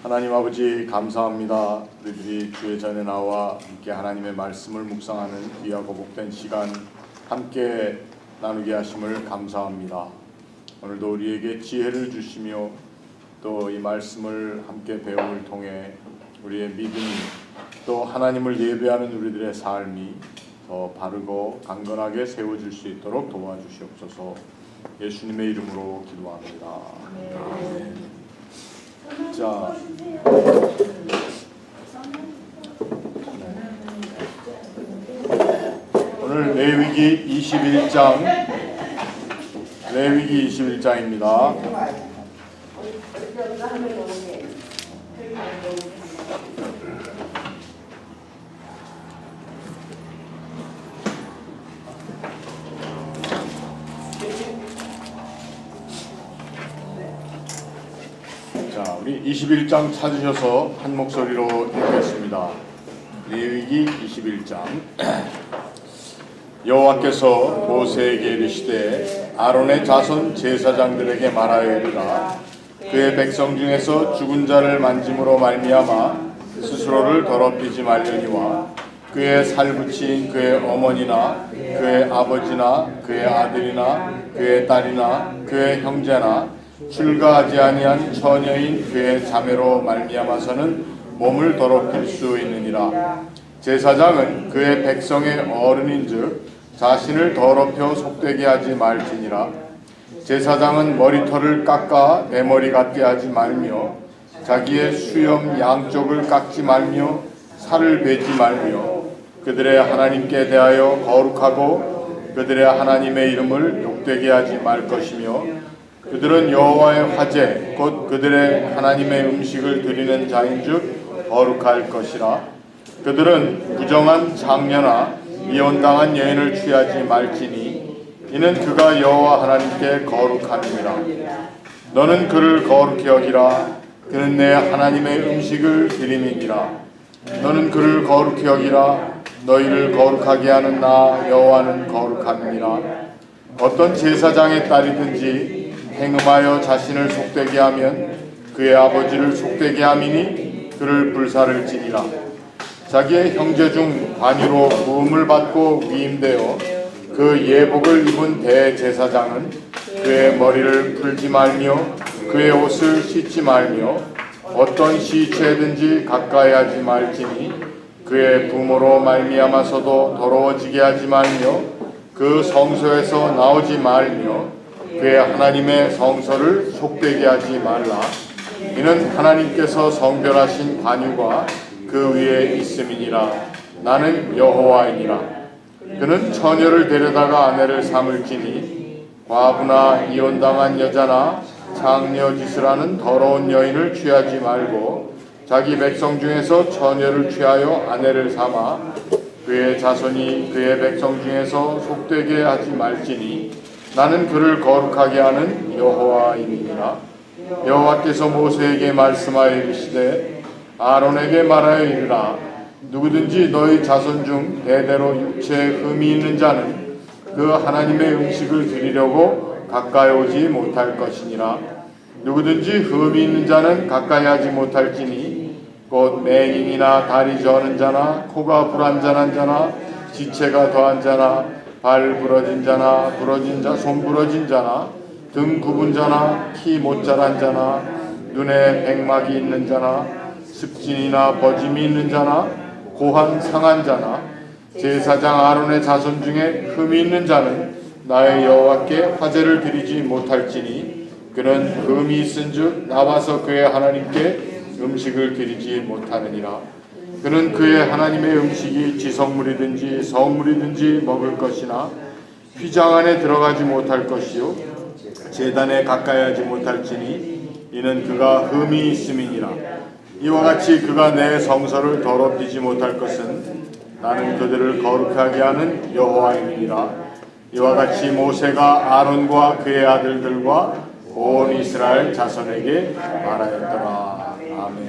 하나님 아버지 감사합니다. 우리들이 주의 전에 나와 함께 하나님의 말씀을 묵상하는 귀하고 복된 시간 함께 나누게 하심을 감사합니다. 오늘도 우리에게 지혜를 주시며 또 이 말씀을 함께 배움을 통해 우리의 믿음이 또 하나님을 예배하는 우리들의 삶이 더 바르고 강건하게 세워질 수 있도록 도와주시옵소서. 예수님의 이름으로 기도합니다. 아멘. 자, 오늘 레위기 21장입니다. 자, 우리 21장 찾으셔서 한 목소리로 읽겠습니다. 레위기 21장. 여호와께서 모세에게 이르시되 아론의 자손 제사장들에게 말하여 이르라. 그의 백성 중에서 죽은 자를 만짐으로 말미암아 스스로를 더럽히지 말려니와 그의 살붙인 그의 어머니나 그의 아버지나 그의 아들이나 그의 딸이나 그의 형제나 출가하지 아니한 처녀인 그의 자매로 말미암아서는 몸을 더럽힐 수 있느니라. 제사장은 그의 백성의 어른인즉 자신을 더럽혀 속되게 하지 말지니라. 제사장은 머리털을 깎아 내 머리 같게 하지 말며 자기의 수염 양쪽을 깎지 말며 살을 베지 말며 그들의 하나님께 대하여 거룩하고 그들의 하나님의 이름을 욕되게 하지 말 것이며 그들은 여호와의 화제 곧 그들의 하나님의 음식을 드리는 자인즉 거룩할 것이라. 그들은 부정한 장녀나 이혼당한 여인을 취하지 말지니 이는 그가 여호와 하나님께 거룩함이니라. 너는 그를 거룩히 여기라. 그는 내 하나님의 음식을 드림이니라. 너는 그를 거룩히 여기라. 너희를 거룩하게 하는 나 여호와는 거룩함이니라. 어떤 제사장의 딸이든지 행음하여 자신을 속되게 하면 그의 아버지를 속되게 함이니 그를 불사를지니라. 자기의 형제 중 관유로 부음을 받고 위임되어 그 예복을 입은 대제사장은 그의 머리를 풀지 말며 그의 옷을 씻지 말며 어떤 시체든지 가까이 하지 말지니 그의 부모로 말미암아서도 더러워지게 하지 말며 그 성소에서 나오지 말며 그의 하나님의 성소를 속되게 하지 말라. 이는 하나님께서 성별하신 관유가 그 위에 있음이니라. 나는 여호와이니라. 그는 처녀를 데려다가 아내를 삼을지니 과부나 이혼당한 여자나 장녀 짓을 하는 더러운 여인을 취하지 말고 자기 백성 중에서 처녀를 취하여 아내를 삼아 그의 자손이 그의 백성 중에서 속되게 하지 말지니 나는 그를 거룩하게 하는 여호와이니라. 여호와께서 모세에게 말씀하여 이르시되 아론에게 말하여 이르라. 누구든지 너희 자손 중 대대로 육체에 흠이 있는 자는 그 하나님의 음식을 드리려고 가까이 오지 못할 것이니라. 누구든지 흠이 있는 자는 가까이 하지 못할지니 곧 맹인이나 다리 저는 자나 코가 불완전한 자나 지체가 더한 자나 발 부러진 자나 부러진 자, 손 부러진 자나 등 굽은 자나 키 못 자란 자나 눈에 백막이 있는 자나 습진이나 버짐이 있는 자나 고한 상한 자나 제사장 아론의 자손 중에 흠이 있는 자는 나의 여호와께 화제를 드리지 못할지니 그는 흠이 있은즉 나와서 그의 하나님께 음식을 드리지 못하느니라. 그는 그의 하나님의 음식이 지성물이든지 성물이든지 먹을 것이나 휘장 안에 들어가지 못할 것이요 제단에 가까이 하지 못할지니 이는 그가 흠이 있음이니라. 이와 같이 그가 내 성소를 더럽히지 못할 것은 나는 그들을 거룩하게 하는 여호와이니라. 이와 같이 모세가 아론과 그의 아들들과 온 이스라엘 자손에게 말하였더라. 아멘.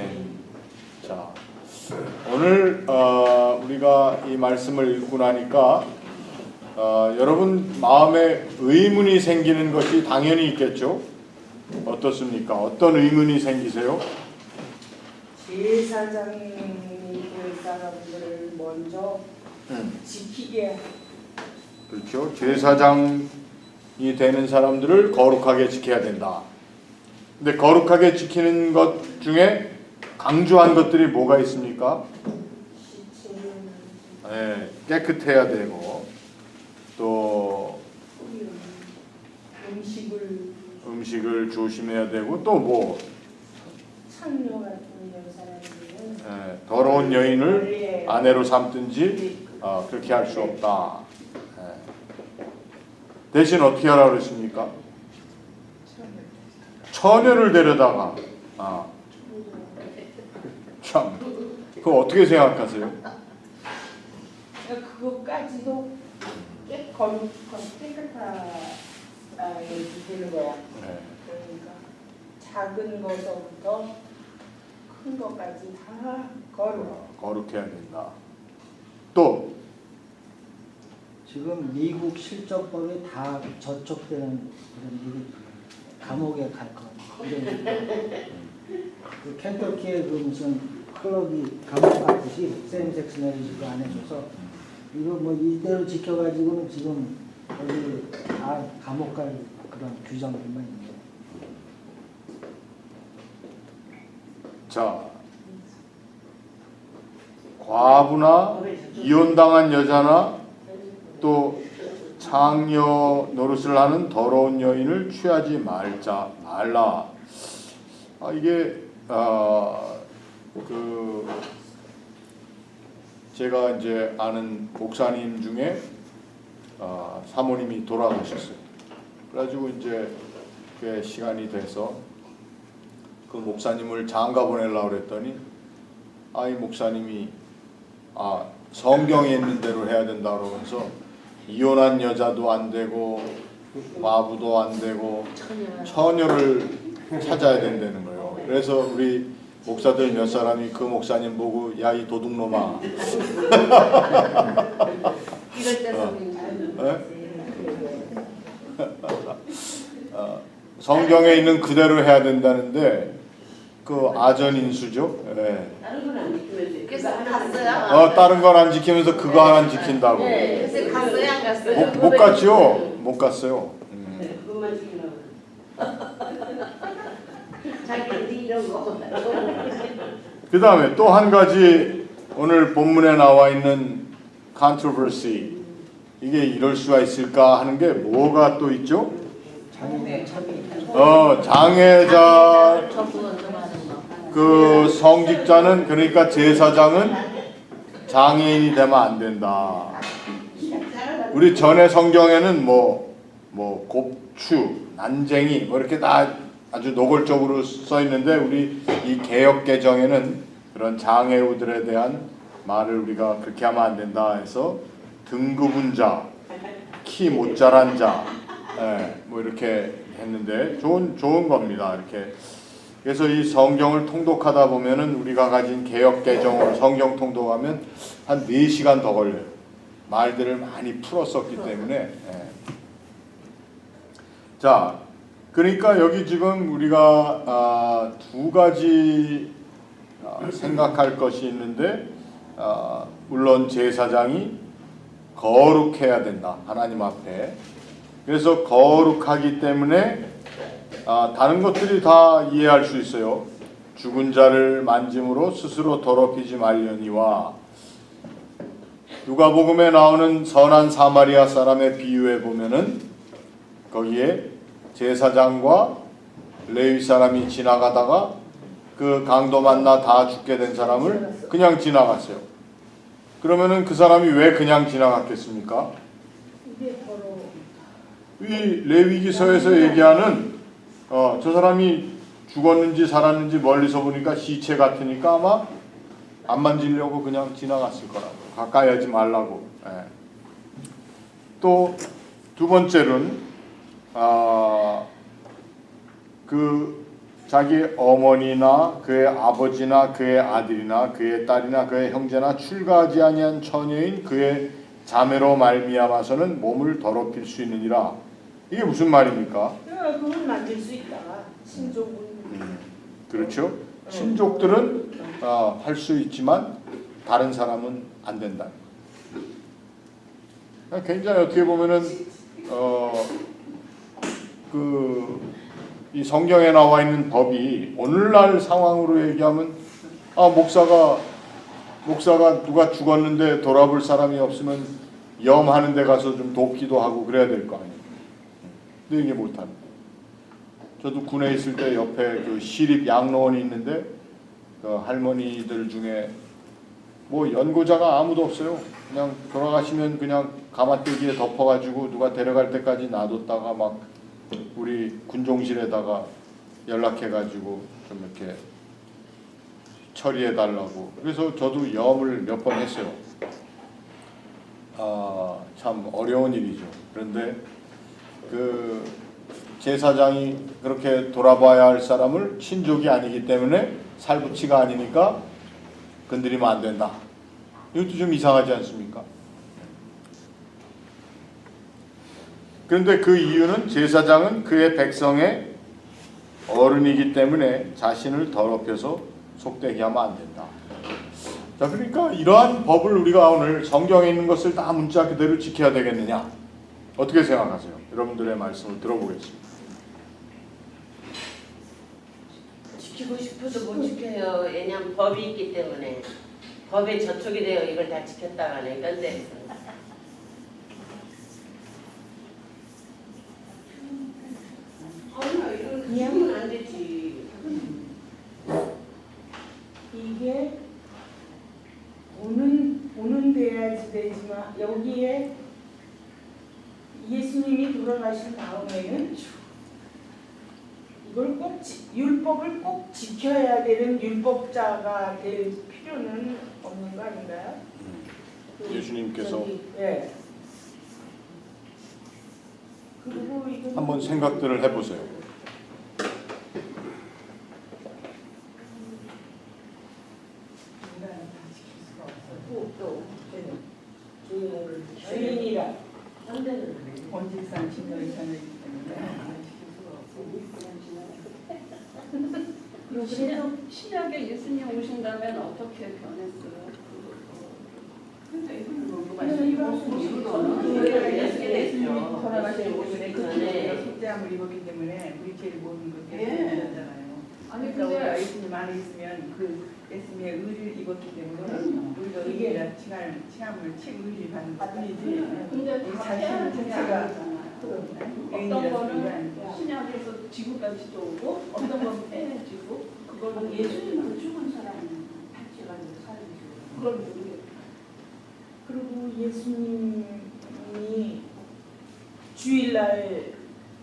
자, 오늘 우리가 이 말씀을 읽고 나니까 여러분 마음에 의문이 생기는 것이 당연히 있겠죠. 어떻습니까? 어떤 의문이 생기세요? 제사장이 될 사람들을 먼저 지키게. 그렇죠. 제사장이 되는 사람들을 거룩하게 지켜야 된다. 근데 거룩하게 지키는 것 중에 강조한 것들이 뭐가 있습니까? 네, 깨끗해야 되고 또 음식을 조심해야 되고 또 뭐 창녀 같은 여사람들은 더러운 여인을 아내로 삼든지 그렇게 할 수 없다. 대신 어떻게 하라고 그랬습니까? 처녀를 데려다가 참 그거 어떻게 생각하세요? 그것까지도 깨끗하게 되는 거야. 그러니까 작은 것부터 큰 것까지 다 거룩해야 된다. 또 지금 미국 실정법이 다 저촉되는 그런 일이 감옥에 갈 것. 그 켄터키의 그 무슨 클럽이 감옥 같듯이 세임섹스 매리지도 안 해줘서 이거 뭐 이대로 지켜가지고는 지금 거기 다 감옥 갈 그런 규정들만 있는 거예요. 자, 과부나 이혼당한 여자나 또 창녀 노릇을 하는 더러운 여인을 취하지 말라. 이게 제가 이제 아는 목사님 중에 사모님이 돌아가셨어요. 그래가지고 이제 그 시간이 돼서 그 목사님을 장가 보내려고 그랬더니 이 목사님이 성경에 있는 대로 해야 된다 그러면서 이혼한 여자도 안 되고 과부도 안 되고 처녀를 찾아야 된다는 거예요. 그래서 우리 목사들 몇 사람이 그 목사님 보고 야 이 도둑놈아 이럴 때 성경에 있는 그대로 해야 된다는데 그 아전인수죠. 다른 건 안 지키면서 그래서 갔어요. 다른 건 안 지키면서 그거 하나 지킨다고. 그래서 갔어요, 안 갔어요? 못 갔죠. 못 갔어요. 그것만 지키라고. 자기들 이런 거. 그 다음에 또 한 가지 오늘 본문에 나와 있는 controversy, 이게 이럴 수가 있을까 하는 게 뭐가 또 있죠? 장애자 그 성직자는 그러니까 제사장은 장애인이 되면 안 된다. 우리 전에 성경에는 뭐 곱추, 난쟁이 뭐 이렇게 다 아주 노골적으로 써 있는데 우리 이 개역 개정에는 그런 장애우들에 대한 말을 우리가 그렇게 하면 안 된다 해서 등급은 자, 키 못 자란 자, 뭐 이렇게 했는데 좋은 겁니다. 이렇게 그래서 이 성경을 통독하다 보면은 우리가 가진 개역 개정으로 성경 통독하면 한 4시간 더 걸려요. 말들을 많이 풀었었기 때문에. 자, 그러니까 여기 지금 우리가 두 가지 생각할 것이 있는데 물론 제사장이 거룩해야 된다. 하나님 앞에. 그래서 거룩하기 때문에 다른 것들이 다 이해할 수 있어요. 죽은 자를 만짐으로 스스로 더럽히지 말려니와 누가복음에 나오는 선한 사마리아 사람의 비유에 보면은 거기에 제사장과 레위 사람이 지나가다가 그 강도 만나 다 죽게 된 사람을 그냥 지나갔어요. 그러면은 그 사람이 왜 그냥 지나갔겠습니까? 이 레위기서에서 얘기하는 저 사람이 죽었는지 살았는지 멀리서 보니까 시체 같으니까 아마 안 만지려고 그냥 지나갔을 거라고. 가까이 하지 말라고. 또 두 번째로는 그 자기 어머니나 그의 아버지나 그의 아들이나 그의 딸이나 그의 형제나 출가하지 아니한 처녀인 그의 자매로 말미암아서는 몸을 더럽힐 수 있느니라. 이게 무슨 말입니까? 그걸 만질 수 있다. 신종분. 그렇죠. 친족들은 할 수 있지만 다른 사람은 안 된다. 굉장히 어떻게 보면은 이 성경에 나와 있는 법이 오늘날 상황으로 얘기하면 목사가 누가 죽었는데 돌아볼 사람이 없으면 염하는 데 가서 좀 돕기도 하고 그래야 될 거 아니에요. 근데 이게 못합니다. 저도 군에 있을 때 옆에 그 시립 양로원이 있는데 그 할머니들 중에 뭐 연고자가 아무도 없어요. 그냥 돌아가시면 그냥 가마떼기에 덮어가지고 누가 데려갈 때까지 놔뒀다가 막 우리 군종실에다가 연락해가지고 좀 이렇게 처리해달라고. 그래서 저도 염을 몇 번 했어요. 참 어려운 일이죠. 그런데 그 제사장이 그렇게 돌아봐야 할 사람을 친족이 아니기 때문에 살부치가 아니니까 건드리면 안 된다. 이것도 좀 이상하지 않습니까? 그런데 그 이유는 제사장은 그의 백성의 어른이기 때문에 자신을 더럽혀서 속되게 하면 안 된다. 자, 그러니까 이러한 법을 우리가 오늘 성경에 있는 것을 다 문자 그대로 지켜야 되겠느냐? 어떻게 생각하세요? 여러분들의 말씀을 들어보겠습니다. 지키고 싶어도 못 지켜요. 왜냐하면 법이 있기 때문에. 법에 저촉이 되어 이걸 다 지켰다가는 딴데. 그냥 안 되지. 이게 보는 돼야지 되지만 여기에 예수님이 돌아가신 다음에는 이걸 꼭 율법을 꼭 지켜야 되는 율법자가 될 필요는 없는 거 아닌가요? 예수님께서 네. 그리고 이거 한번 생각들을 해보세요. 인간은 다 지킬 수가 없어. 또 주인이라 본질상 신명이상이기 때문에 안 지킬 수가 없어. 신약에 예수님 오신다면 어떻게 변했어요? 예수님이 돌아가시고 그 속죄함을 입었기 때문에 우리 죄를 모든 것 깨끗해졌잖아요. 아니 그러니까 우리가 근데 예수님 안에 있으면 그 예수님의 의를 입었기 때문에 우리가 의에 칭함을 의를 받는 뿐이지. 근데 우리 다 자신 해야 자체가 어떤 거는 신약에서 지구까지도 오고 어떤 건 해야지고 그걸 예수님은 죽은 사람은 받지가 살리죠. 그걸 모르겠다. 그리고 예수님이 주일날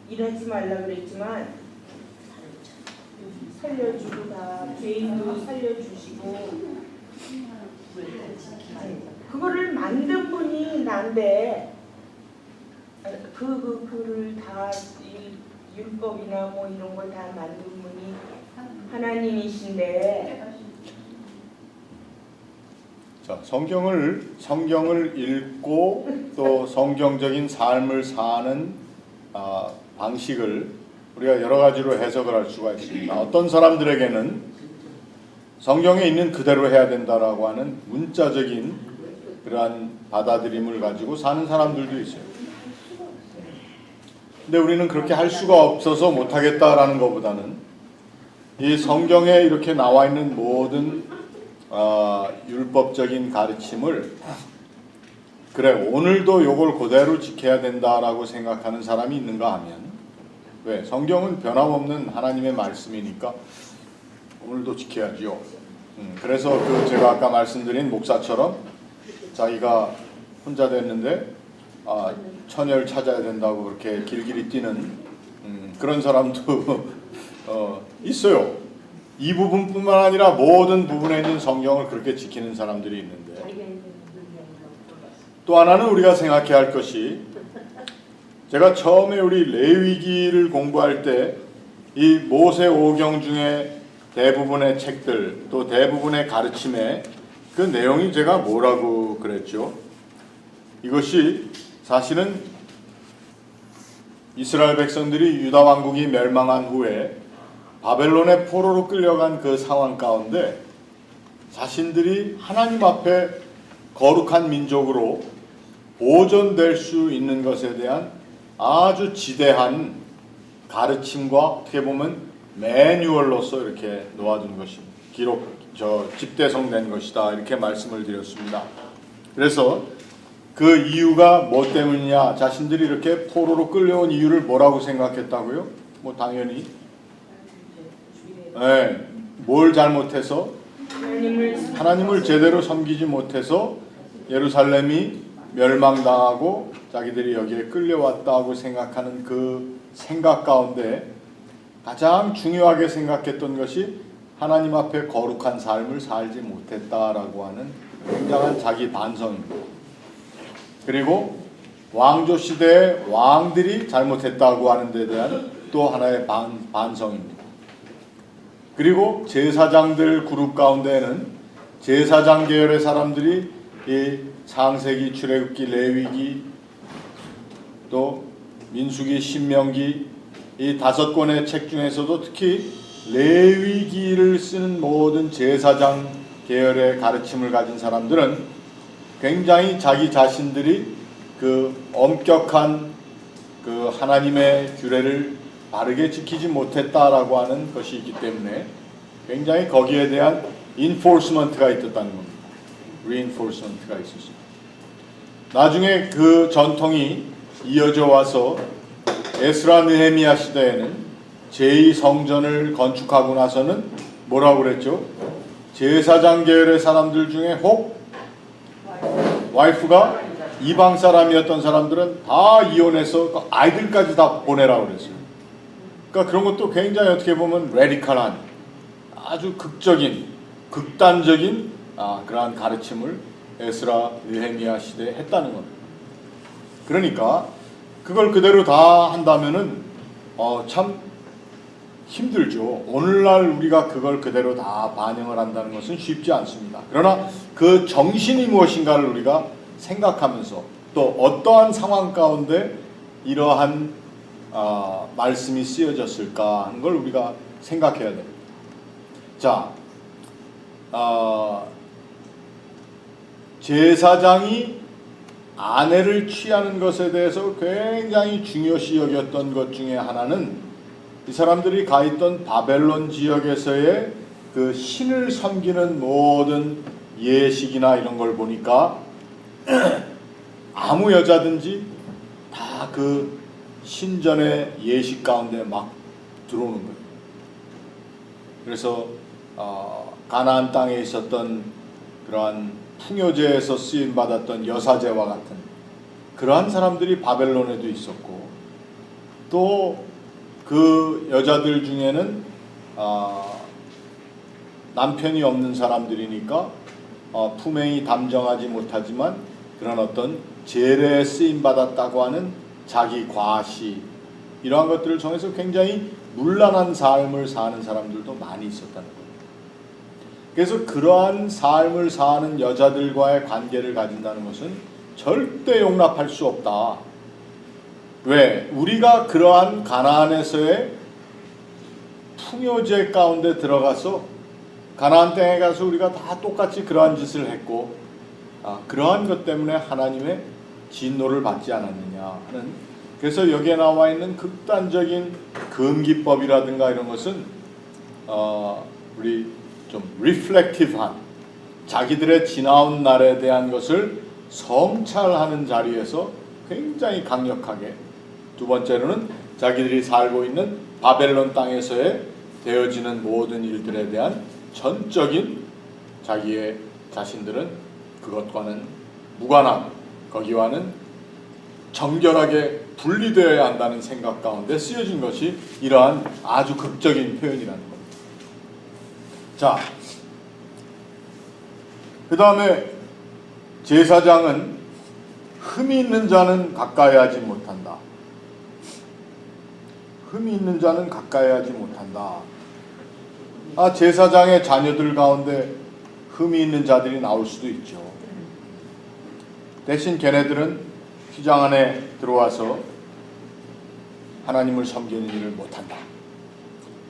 일하지 말라 그랬지만 살려주고 다 죄인도 살려주시고 그거를 만든 분이 난데 그를 다 율법이나 뭐 이런 걸 다 만든 분이 하나님이신데 자, 성경을 읽고 또 성경적인 삶을 사는 방식을 우리가 여러 가지로 해석을 할 수가 있습니다. 어떤 사람들에게는 성경에 있는 그대로 해야 된다라고 하는 문자적인 그러한 받아들임을 가지고 사는 사람들도 있어요. 근데 우리는 그렇게 할 수가 없어서 못하겠다라는 것보다는 이 성경에 이렇게 나와 있는 모든 율법적인 가르침을 그래 오늘도 요걸 그대로 지켜야 된다라고 생각하는 사람이 있는가 하면 왜? 성경은 변함없는 하나님의 말씀이니까 오늘도 지켜야지요. 그래서 제가 아까 말씀드린 목사처럼 자기가 혼자 됐는데 처녀를 찾아야 된다고 그렇게 길길이 뛰는 그런 사람도 있어요. 이 부분뿐만 아니라 모든 부분에 있는 성경을 그렇게 지키는 사람들이 있는데 또 하나는 우리가 생각해야 할 것이 제가 처음에 우리 레위기를 공부할 때 이 모세 오경 중에 대부분의 책들 또 대부분의 가르침에 그 내용이 제가 뭐라고 그랬죠? 이것이 사실은 이스라엘 백성들이 유다 왕국이 멸망한 후에 바벨론의 포로로 끌려간 그 상황 가운데 자신들이 하나님 앞에 거룩한 민족으로 보존될 수 있는 것에 대한 아주 지대한 가르침과 어떻게 보면 매뉴얼로서 이렇게 놓아둔 것이 집대성된 것이다, 이렇게 말씀을 드렸습니다. 그래서 그 이유가 뭐 때문이냐, 자신들이 이렇게 포로로 끌려온 이유를 뭐라고 생각했다고요? 뭐 당연히 뭘 잘못해서 하나님을 제대로 섬기지 못해서 예루살렘이 멸망당하고 자기들이 여기에 끌려왔다고 생각하는 그 생각 가운데 가장 중요하게 생각했던 것이 하나님 앞에 거룩한 삶을 살지 못했다라고 하는 굉장한 자기 반성입니다. 그리고 왕조 시대의 왕들이 잘못했다고 하는 데 대한 또 하나의 반성입니다. 그리고 제사장들 그룹 가운데는 제사장 계열의 사람들이 이 창세기, 출애굽기, 레위기, 또 민수기, 신명기, 이 5권의 책 중에서도 특히 레위기를 쓰는 모든 제사장 계열의 가르침을 가진 사람들은 굉장히 자기 자신들이 그 엄격한 그 하나님의 규례를 바르게 지키지 못했다라고 하는 것이 있기 때문에 굉장히 거기에 대한 enforcement가 있었다는 겁니다. reinforcement가 있었습니다. 나중에 그 전통이 이어져 와서 에스라 느헤미야 시대에는 제2성전을 건축하고 나서는 뭐라고 그랬죠? 제사장 계열의 사람들 중에 혹 와이프가 이방 사람이었던 사람들은 다 이혼해서 아이들까지 다 보내라고 그랬어요. 그러니까 그런 것도 굉장히 어떻게 보면 레디컬한, 아주 극단적인 그러한 가르침을 에스라 느헤미야 시대에 했다는 겁니다. 그러니까 그걸 그대로 다 한다면은 참 힘들죠. 오늘날 우리가 그걸 그대로 다 반영을 한다는 것은 쉽지 않습니다. 그러나 그 정신이 무엇인가를 우리가 생각하면서 또 어떠한 상황 가운데 이러한 말씀이 쓰여졌을까 하는 걸 우리가 생각해야 됩니다. 자, 제사장이 아내를 취하는 것에 대해서 굉장히 중요시 여겼던 것 중에 하나는 이 사람들이 가 있던 바벨론 지역에서의 그 신을 섬기는 모든 예식이나 이런 걸 보니까 아무 여자든지 다 그 신전의 예식 가운데 막 들어오는 거예요. 그래서 가나안 땅에 있었던 그러한 풍요제에서 쓰임 받았던 여사제와 같은 그러한 사람들이 바벨론에도 있었고, 또 그 여자들 중에는 남편이 없는 사람들이니까 품행이 담정하지 못하지만 그런 어떤 제례에 쓰임 받았다고 하는 자기 과시, 이러한 것들을 통해서 굉장히 문란한 삶을 사는 사람들도 많이 있었다는 거예요. 그래서 그러한 삶을 사는 여자들과의 관계를 가진다는 것은 절대 용납할 수 없다. 왜? 우리가 그러한 가나안에서의 풍요제 가운데 들어가서 가나안 땅에 가서 우리가 다 똑같이 그러한 짓을 했고, 그러한 것 때문에 하나님의 진노를 받지 않았느냐 하는, 그래서 여기에 나와 있는 극단적인 금기법이라든가 이런 것은 우리 좀 리플렉티브한, 자기들의 지나온 날에 대한 것을 성찰하는 자리에서 굉장히 강력하게, 두 번째로는 자기들이 살고 있는 바벨론 땅에서의 되어지는 모든 일들에 대한 전적인 자기의 자신들은 그것과는 무관하고 거기와는 정결하게 분리되어야 한다는 생각 가운데 쓰여진 것이 이러한 아주 극적인 표현이라는 겁니다. 자, 그 다음에 제사장은 흠이 있는 자는 가까이 하지 못한다. 흠이 있는 자는 가까이 하지 못한다. 제사장의 자녀들 가운데 흠이 있는 자들이 나올 수도 있죠. 대신 걔네들은 휘장 안에 들어와서 하나님을 섬기는 일을 못한다.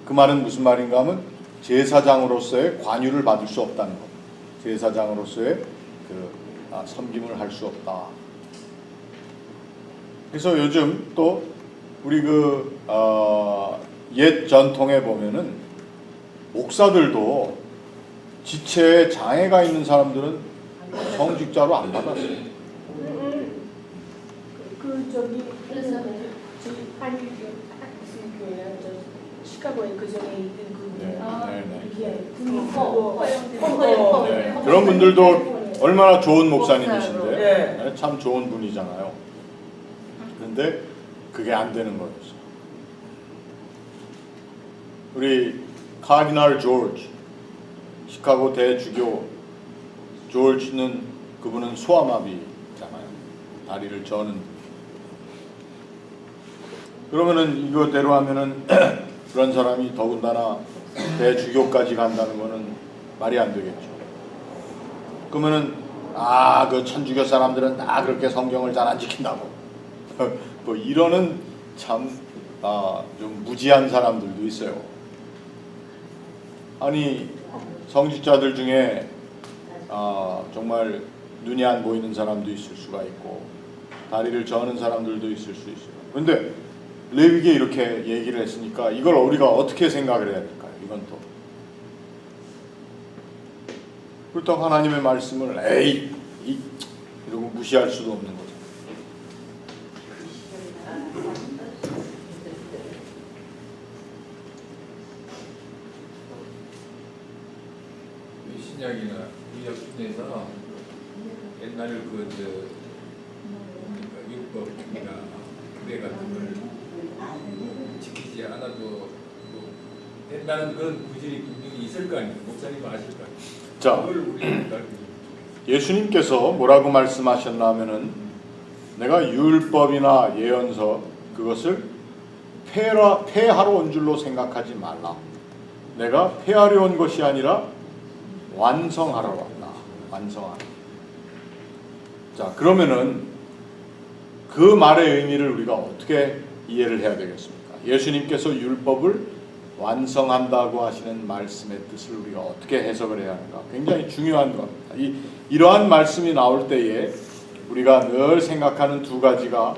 그 말은 무슨 말인가 하면 제사장으로서의 관유를 받을 수 없다는 것. 제사장으로서의 섬김을 할 수 없다. 그래서 요즘 또 우리 옛 전통에 보면은 목사들도 지체에 장애가 있는 사람들은 성직자로 안 받았어요. 저기 한일 교회 시카고에 그 전에 있던 그 이게 네, 그런 분들도 얼마나 좋은 목사님이신데 네, 참 좋은 분이잖아요. 그런데 그게 안 되는 거였어요. 우리 카디널 조지, 시카고 대주교 조지는 그분은 소아마비잖아요. 다리를 저는. 그러면은 이거대로 하면은 그런 사람이 더군다나 대주교까지 간다는 거는 말이 안 되겠죠. 그러면은 그 천주교 사람들은 다 그렇게 성경을 잘 안 지킨다고 뭐 이러는 참 좀 무지한 사람들도 있어요. 아니 성직자들 중에 정말 눈이 안 보이는 사람도 있을 수가 있고 다리를 저는 사람들도 있을 수 있어요. 그런데 레위기에 이렇게 얘기를 했으니까 이걸 우리가 어떻게 생각을 해야 될까요? 이건 또 그렇다고 하나님의 말씀을 이러고 무시할 수도 없는 거죠. 신약이나 구약 중에서 옛날 율법이나 규례 같은 걸 지키지 않아도 된다는 그런 구절이 분명히 있을 거 아니에요. 목사님 아실 거 아니에요. 자, 그걸 우리가 예수님께서 뭐라고 말씀하셨나 하면은 내가 율법이나 예언서 그것을 폐하러 온 줄로 생각하지 말라. 내가 폐하려 온 것이 아니라 완성하러 왔다. 완성하라. 자, 그러면은 그 말의 의미를 우리가 어떻게 이해를 해야 되겠습니까? 예수님께서 율법을 완성한다고 하시는 말씀의 뜻을 우리가 어떻게 해석을 해야 하는가? 굉장히 중요한 겁니다. 이러한 말씀이 나올 때에 우리가 늘 생각하는 두 가지가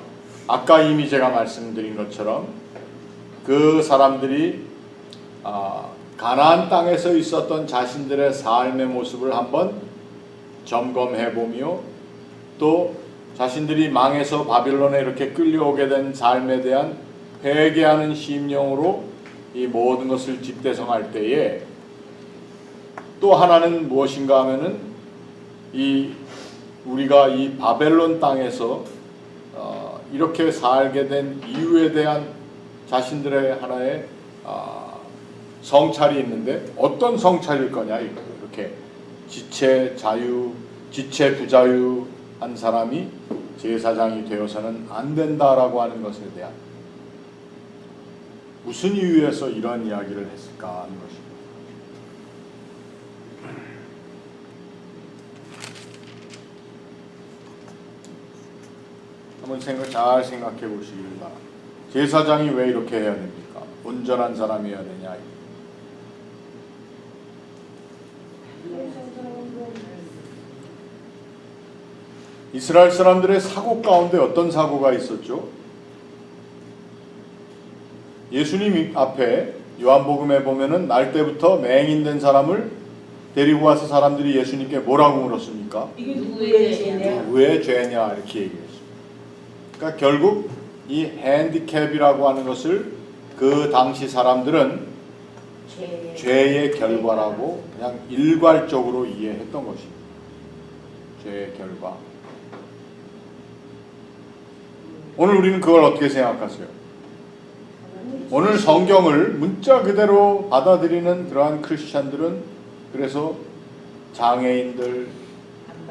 아까 이미 제가 말씀드린 것처럼 그 사람들이 가나안 땅에서 있었던 자신들의 삶의 모습을 한번 점검해보며 또 자신들이 망해서 바빌론에 이렇게 끌려오게 된 삶에 대한 회개하는 심령으로 이 모든 것을 집대성할 때에 또 하나는 무엇인가 하면은 우리가 이 바벨론 땅에서 이렇게 살게 된 이유에 대한 자신들의 하나의 성찰이 있는데 어떤 성찰일 거냐 이렇게 지체 부자유한 사람이 제사장이 되어서는 안 된다라고 하는 것에 대한 무슨 이유에서 이런 이야기를 했을까 하는 것입니다. 한번 잘 생각해 보시길 바랍니다. 제사장이 왜 이렇게 해야 됩니까? 온전한 사람이어야 되냐? 이스라엘 사람들의 사고 가운데 어떤 사고가 있었죠? 예수님 앞에 요한복음에 보면은 날 때부터 맹인된 사람을 데리고 와서 사람들이 예수님께 뭐라고 물었습니까? 이게 누구의 죄냐? 누구의 죄냐 이렇게 얘기했습니다. 그러니까 결국 이 핸디캡이라고 하는 것을 그 당시 사람들은 죄의 결과라고 그냥 일괄적으로 이해했던 것입니다. 죄의 결과. 오늘 우리는 그걸 어떻게 생각하세요? 오늘 성경을 문자 그대로 받아들이는 그러한 크리스찬들은 그래서 장애인들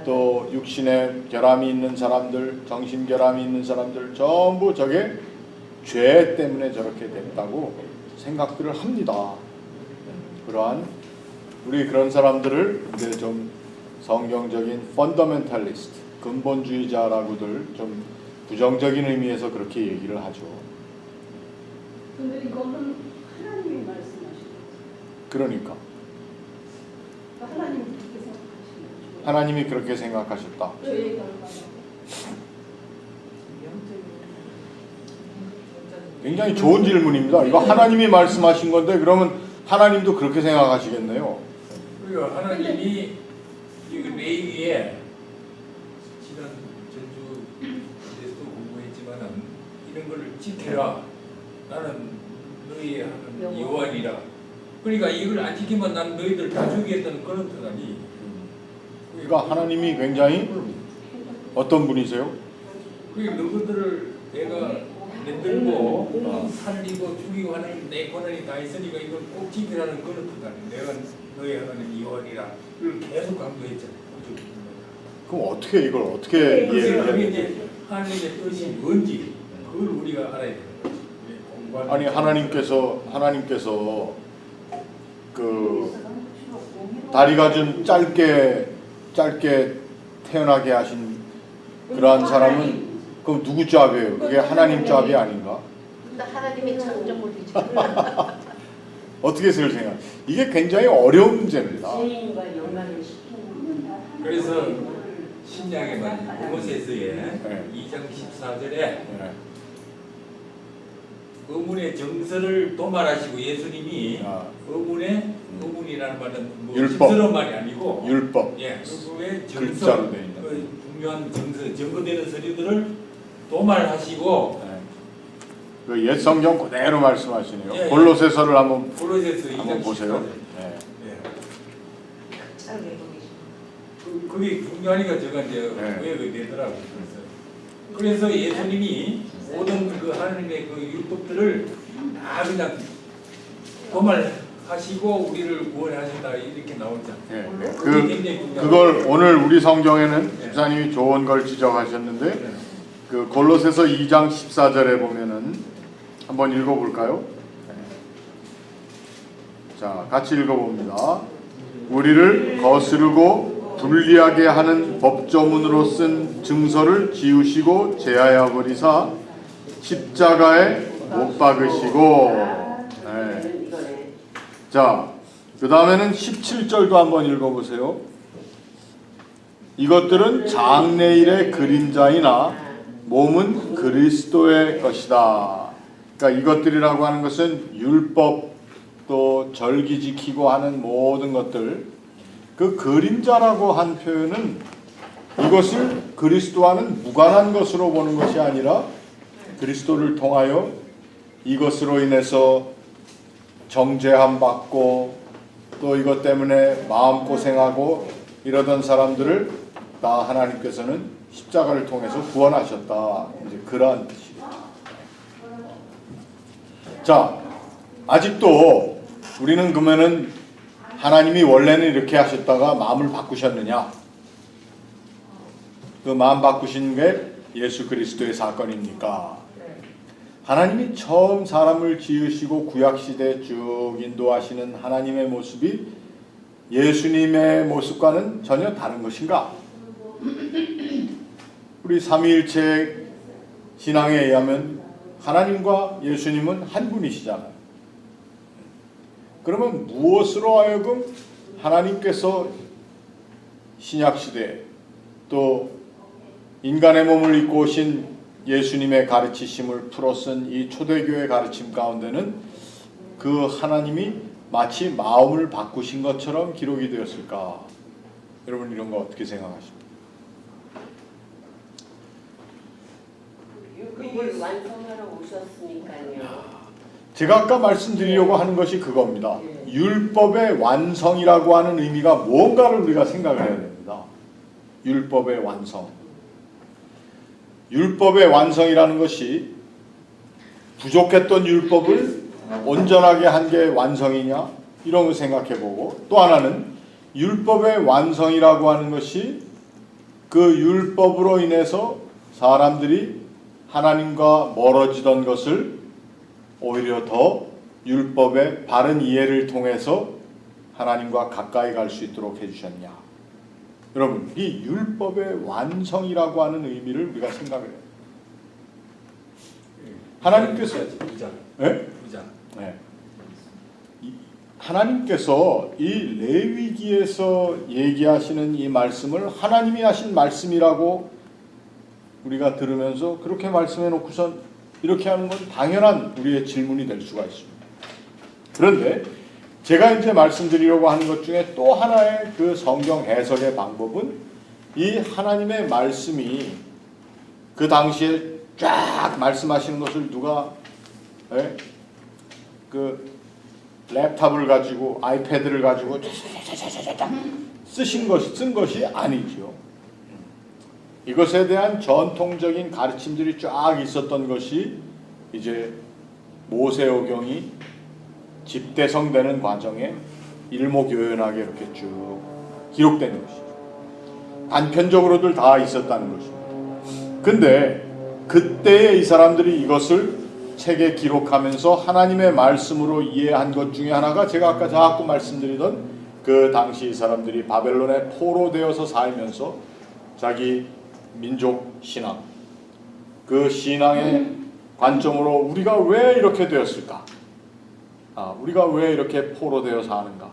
또 육신에 결함이 있는 사람들, 정신 결함이 있는 사람들 전부 저게 죄 때문에 저렇게 됐다고 생각들을 합니다. 그러한 우리 그런 사람들을 이제 좀 성경적인 펀더멘탈리스트, 근본주의자라고들 좀 부정적인 의미에서 그렇게 얘기를 하죠. 근데 이거는 하나님이 말씀하신 그러니까 하나님은 그렇게 생각하시는 하나님이 그렇게 생각하셨다. 저의 결과는 굉장히 좋은 질문입니다. 이거 하나님이 말씀하신 건데 그러면 하나님도 그렇게 생각하시겠네요. 그리고 하나님이 이 레위기에 지난 전주에서도 공부했지만은 이런 걸 지켜라. 나는 너희 하나님 여호와니라. 그러니까 이걸 안 지키면 난 너희들 다 죽이겠다는 그런 뜻 아니. 그러니까 하나님이 굉장히 어떤 분이세요? 그게 너희들을 내가 내들고 살리고 죽이고 하는 내 권한이 다 있으니까 이걸 꼭 지키라는 그런 뜻 아니. 내가 너희 하나님 여호와니라. 이걸 계속 강조했잖아요. 그럼 어떻게 이걸 어떻게 이해를 해야 그게 돼요? 이제 하나님의 뜻이 뭔지 그걸 우리가 알아야 돼요. 공부하는 아니 하나님께서 그 다리가 좀 짧게 태어나게 하신 그러한 사람은 그럼 누구 짭이에요? 그게 하나님 짭이 아닌가? 근데 하나님이 창조물이지. 어떻게 생각? 이게 굉장히 어려운 문제입니다. 죄인과 영광을 시키는. 그래서 신약에 말이죠. 모세서의 네. 2장 14절에 네. 의문의 정서를 도말하시고 예수님이 아. 의문이라는 말은 뭐 율법. 심스러운 말이 아니고 율법 예, 그의 글자로 정서, 돼 있는. 그 중요한 정서, 증거되는 서류들을 도말하시고 네. 그 옛 성경 그대로 말씀하시네요. 예, 예. 골로새서를 한번 골로새서 2장 보세요. 14절. 네. 예. 그게 중요하니까 제가 이제 네. 왜 되더라고요. 그래서 예수님이 모든 그 하나님의 그 율법들을 다 그냥 도말하시고 우리를 구원하신다 이렇게 나오죠. 네. 그게 굉장히 중요하고. 그걸 오늘 우리 성경에는 집사님이 좋은 걸 지적하셨는데 그 골로새서 2장 14절에 보면은 한번 읽어볼까요? 자, 같이 읽어봅니다. 우리를 거스르고 불리하게 하는 법조문으로 쓴 증서를 지우시고 제하여 버리사 십자가에 못 박으시고. 네. 자, 그 다음에는 17절도 한번 읽어보세요. 이것들은 장래일의 그림자이나 몸은 그리스도의 것이다. 그러니까 이것들이라고 하는 것은 율법 또 절기 지키고 하는 모든 것들, 그 그림자라고 한 표현은 이것을 그리스도와는 무관한 것으로 보는 것이 아니라 그리스도를 통하여 이것으로 인해서 정죄함 받고 또 이것 때문에 마음고생하고 이러던 사람들을 다 하나님께서는 십자가를 통해서 구원하셨다. 이제 그러한 뜻이죠. 자, 아직도 우리는 그러면은 하나님이 원래는 이렇게 하셨다가 마음을 바꾸셨느냐? 그 마음 바꾸신 게 예수 그리스도의 사건입니까? 하나님이 처음 사람을 지으시고 구약시대에 쭉 인도하시는 하나님의 모습이 예수님의 모습과는 전혀 다른 것인가? 우리 삼위일체 신앙에 의하면 하나님과 예수님은 한 분이시잖아요. 그러면 무엇으로 하여금 하나님께서 신약시대 또 인간의 몸을 입고 오신 예수님의 가르치심을 풀어쓴 이 초대교회 가르침 가운데는 그 하나님이 마치 마음을 바꾸신 것처럼 기록이 되었을까? 여러분 이런 거 어떻게 생각하십니까? 율법을 완성하러 오셨으니까요. 제가 아까 말씀드리려고 하는 것이 그겁니다. 율법의 완성이라고 하는 의미가 무언가를 우리가 생각을 해야 됩니다. 율법의 완성. 율법의 완성이라는 것이 부족했던 율법을 온전하게 한 게 완성이냐 이런 걸 생각해보고, 또 하나는 율법의 완성이라고 하는 것이 그 율법으로 인해서 사람들이 하나님과 멀어지던 것을 오히려 더 율법의 바른 이해를 통해서 하나님과 가까이 갈 수 있도록 해주셨냐. 여러분, 이 율법의 완성이라고 하는 의미를 우리가 생각을 해요. 하나님께서 부자. 네? 부자. 네. 하나님께서 이 레위기에서 얘기하시는 이 말씀을 하나님이 하신 말씀이라고 우리가 들으면서 그렇게 말씀해 놓고선 이렇게 하는 건 당연한 우리의 질문이 될 수가 있습니다. 그런데 제가 이제 말씀드리려고 하는 것 중에 또 하나의 그 성경 해석의 방법은 이 하나님의 말씀이 그 당시에 쫙 말씀하시는 것을 누가 그 랩탑을 가지고 아이패드를 가지고 쓴 것이 아니죠. 이것에 대한 전통적인 가르침들이 쫙 있었던 것이 이제 모세오경이 집대성되는 과정에 일목요연하게 이렇게 쭉 기록된 것이죠. 단편적으로들 다 있었다는 것입니다. 근데 그때에 이 사람들이 이것을 책에 기록하면서 하나님의 말씀으로 이해한 것 중에 하나가 제가 아까 자꾸 말씀드리던 그 당시 이 사람들이 바벨론에 포로되어서 살면서 자기 민족 신앙, 그 신앙의 관점으로 우리가 왜 이렇게 되었을까? 우리가 왜 이렇게 포로되어 사는가?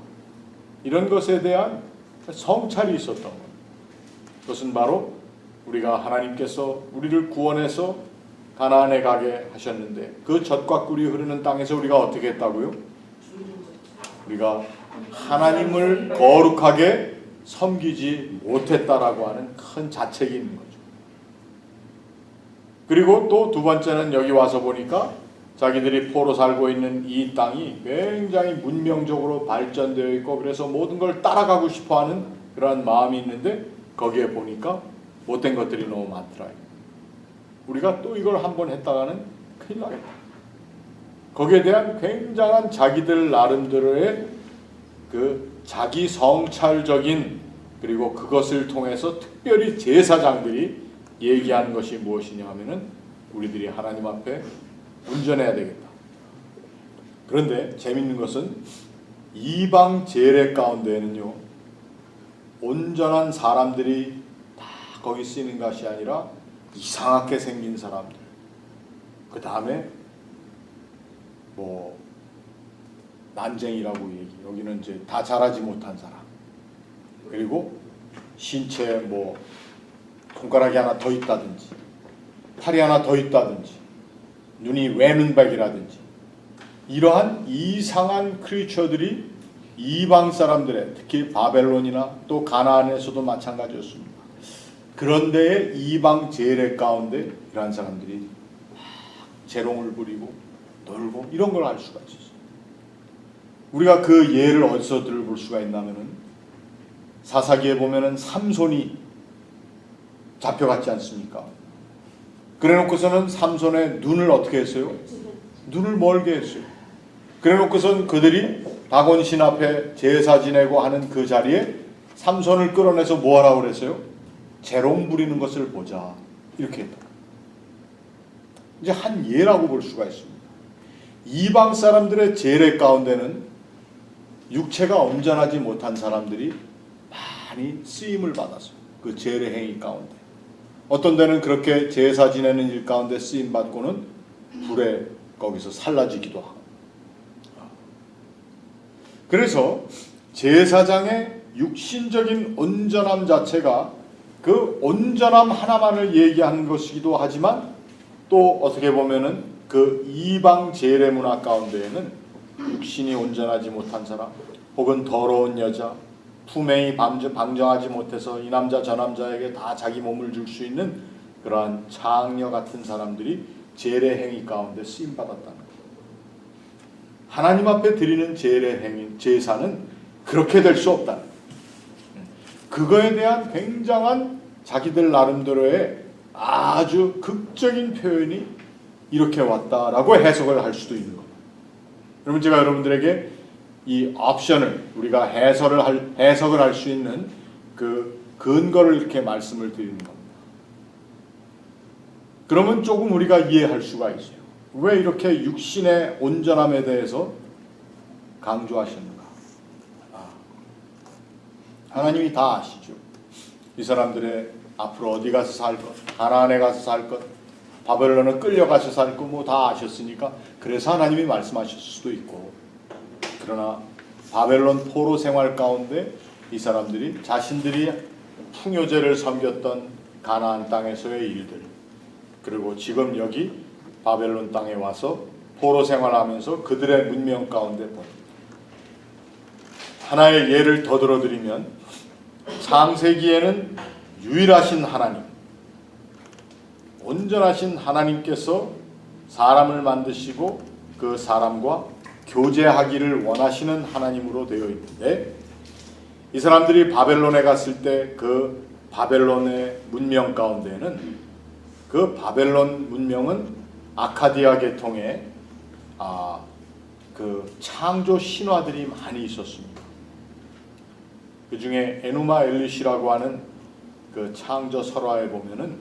이런 것에 대한 성찰이 있었던 것. 그것은 바로 우리가 하나님께서 우리를 구원해서 가나안에 가게 하셨는데 그 젖과 꿀이 흐르는 땅에서 우리가 어떻게 했다고요? 우리가 하나님을 거룩하게 섬기지 못했다라고 하는 큰 자책이 있는 거죠. 그리고 또 두 번째는 여기 와서 보니까 자기들이 포로 살고 있는 이 땅이 굉장히 문명적으로 발전되어 있고 그래서 모든 걸 따라가고 싶어하는 그런 마음이 있는데 거기에 보니까 못된 것들이 너무 많더라. 우리가 또 이걸 한번 했다가는 큰일 나겠다. 거기에 대한 굉장한 자기들 나름대로의 그 자기 성찰적인 그리고 그것을 통해서 특별히 제사장들이 얘기하는 것이 무엇이냐 하면은 우리들이 하나님 앞에 온전해야 되겠다. 그런데 재밌는 것은 이방 제례 가운데에는요 온전한 사람들이 다 거기 쓰이는 것이 아니라 이상하게 생긴 사람들, 그 다음에 뭐 난쟁이라고 얘기, 여기는 이제 다 자라지 못한 사람, 그리고 신체에 뭐 손가락이 하나 더 있다든지 팔이 하나 더 있다든지 눈이 외눈박이라든지 이러한 이상한 크리처들이 이방 사람들의 특히 바벨론이나 또 가나안에서도 마찬가지였습니다. 그런데 이방 제례 가운데 이러한 사람들이 재롱을 부리고 놀고 이런 걸 알 수가 있었어요. 우리가 그 예를 어디서 들어볼 수가 있냐면은 사사기에 보면은 삼손이 잡혀갔지 않습니까? 그래놓고서는 삼손의 눈을 어떻게 했어요? 눈을 멀게 했어요. 그래놓고선 그들이 다곤신 앞에 제사 지내고 하는 그 자리에 삼손을 끌어내서 뭐 하라고 그랬어요? 재롱 부리는 것을 보자. 이렇게 했다. 이제 한 예라고 볼 수가 있습니다. 이방 사람들의 제례 가운데는 육체가 온전하지 못한 사람들이 많이 쓰임을 받았어요. 그 제례 행위 가운데. 어떤 데는 그렇게 제사 지내는 일 가운데 쓰임 받고는 불에 거기서 살라지기도 하고. 그래서 제사장의 육신적인 온전함 자체가 그 온전함 하나만을 얘기하는 것이기도 하지만 또 어떻게 보면은 그 이방 제례 문화 가운데에는 육신이 온전하지 못한 사람 혹은 더러운 여자, 품행이 방정하지 못해서 이 남자 저 남자에게 다 자기 몸을 줄 수 있는 그러한 창녀 같은 사람들이 제례 행위 가운데 쓰임 받았다는 거예요. 하나님 앞에 드리는 제례 행위, 제사는 그렇게 될 수 없다는 거예요. 그거에 대한 굉장한 자기들 나름대로의 아주 극적인 표현이 이렇게 왔다라고 해석을 할 수도 있는 겁니다. 여러분 제가 여러분들에게 이 옵션을 우리가 해석을 할 수 있는 그 근거를 이렇게 말씀을 드리는 겁니다. 그러면 조금 우리가 이해할 수가 있어요. 왜 이렇게 육신의 온전함에 대해서 강조하셨는가? 하나님이 다 아시죠. 이 사람들의 앞으로 어디 가서 살 것, 가나안에 가서 살 것, 바벨론에 끌려가서 살 것 뭐 다 아셨으니까 그래서 하나님이 말씀하실 수도 있고, 그러나 바벨론 포로 생활 가운데 이 사람들이 자신들이 풍요제를 섬겼던 가나안 땅에서의 일들, 그리고 지금 여기 바벨론 땅에 와서 포로 생활하면서 그들의 문명 가운데 본 하나의 예를 더 들어드리면, 창세기에는 유일하신 하나님, 온전하신 하나님께서 사람을 만드시고 그 사람과 교제하기를 원하시는 하나님으로 되어 있는데, 이 사람들이 바벨론에 갔을 때 그 바벨론의 문명 가운데는, 그 바벨론 문명은 아카디아 계통의 그 창조 신화들이 많이 있었습니다. 그 중에 에누마 엘리시라고 하는 그 창조 설화에 보면은,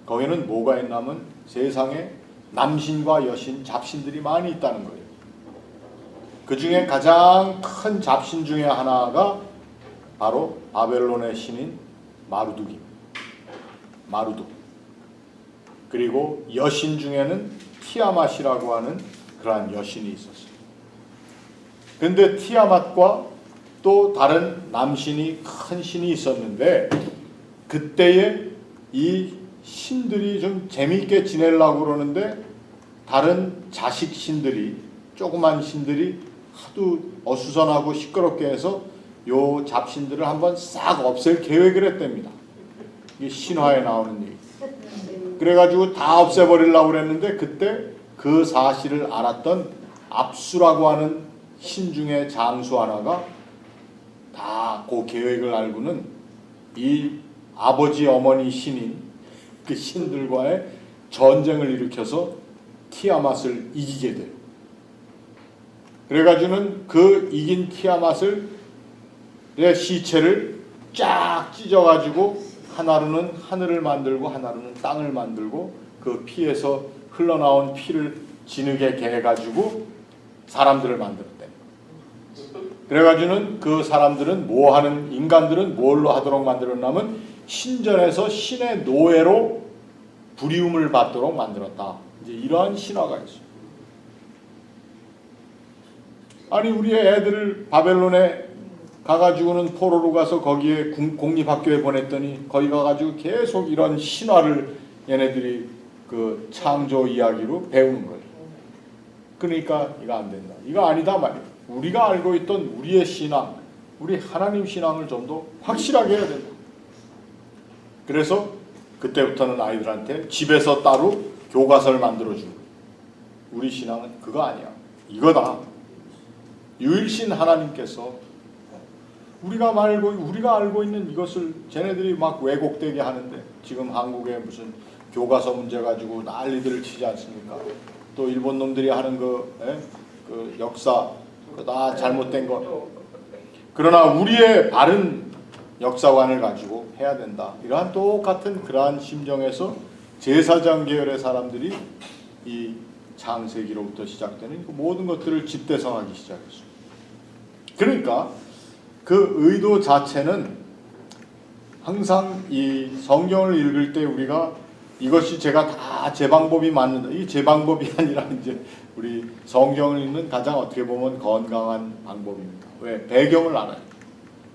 거기는 뭐가 있냐면 세상에 남신과 여신, 잡신들이 많이 있다는 거예요. 그 중에 가장 큰 잡신 중에 하나가 바로 바벨론의 신인 마루둑입니다. 마루둑. 그리고 여신 중에는 티아맛이라고 하는 그러한 여신이 있었어요. 그런데 티아맛과 또 다른 남신이, 큰 신이 있었는데, 그때에 이 신들이 좀 재미있게 지내려고 그러는데, 다른 자식 신들이, 조그만 신들이 하도 어수선하고 시끄럽게 해서 요 잡신들을 한번 싹 없앨 계획을 했답니다. 이게 신화에 나오는 얘기. 그래가지고 다 없애버리려고 그랬는데, 그때 그 사실을 알았던 압수라고 하는 신 중에 장수 하나가 다 그 계획을 알고는 이 아버지 어머니 신인 그 신들과의 전쟁을 일으켜서 티아맛을 이기게 돼요. 그래가지고는 그 이긴 티아맛의 시체를 쫙 찢어가지고 하나로는 하늘을 만들고 하나로는 땅을 만들고, 그 피에서 흘러나온 피를 진흙에 개가지고 사람들을 만들었대. 그래가지고는 그 사람들은 뭐하는, 인간들은 뭘로 하도록 만들었냐면 신전에서 신의 노예로 부리움을 받도록 만들었다. 이제 이러한 신화가 있어요. 아니, 우리의 애들을 바벨론에 가가지고는 포로로 가서 거기에 공립학교에 보냈더니, 거기 가가지고 계속 이런 신화를 얘네들이 그 창조 이야기로 배우는 거예요. 그러니까 이거 안 된다. 이거 아니다 말이에요. 우리가 알고 있던 우리의 신앙, 우리 하나님 신앙을 좀 더 확실하게 해야 된다. 그래서 그때부터는 아이들한테 집에서 따로 교과서를 만들어주고, 우리 신앙은 그거 아니야, 이거다. 유일신 하나님께서 우리가 알고 있는 이것을 쟤네들이 막 왜곡되게 하는데, 지금 한국에 무슨 교과서 문제 가지고 난리들을 치지 않습니까? 또 일본 놈들이 하는 그 역사, 다 잘못된 거. 그러나 우리의 바른 역사관을 가지고 해야 된다. 이러한 똑같은 그러한 심정에서 제사장 계열의 사람들이 이 창세기로부터 시작되는 그 모든 것들을 집대성하기 시작했어요. 그러니까 그 의도 자체는 항상 이 성경을 읽을 때 우리가 이것이 제가 다 제 방법이 맞는다, 이 제 방법이 아니라 이제 우리 성경을 읽는 가장 어떻게 보면 건강한 방법입니다. 왜? 배경을 알아요.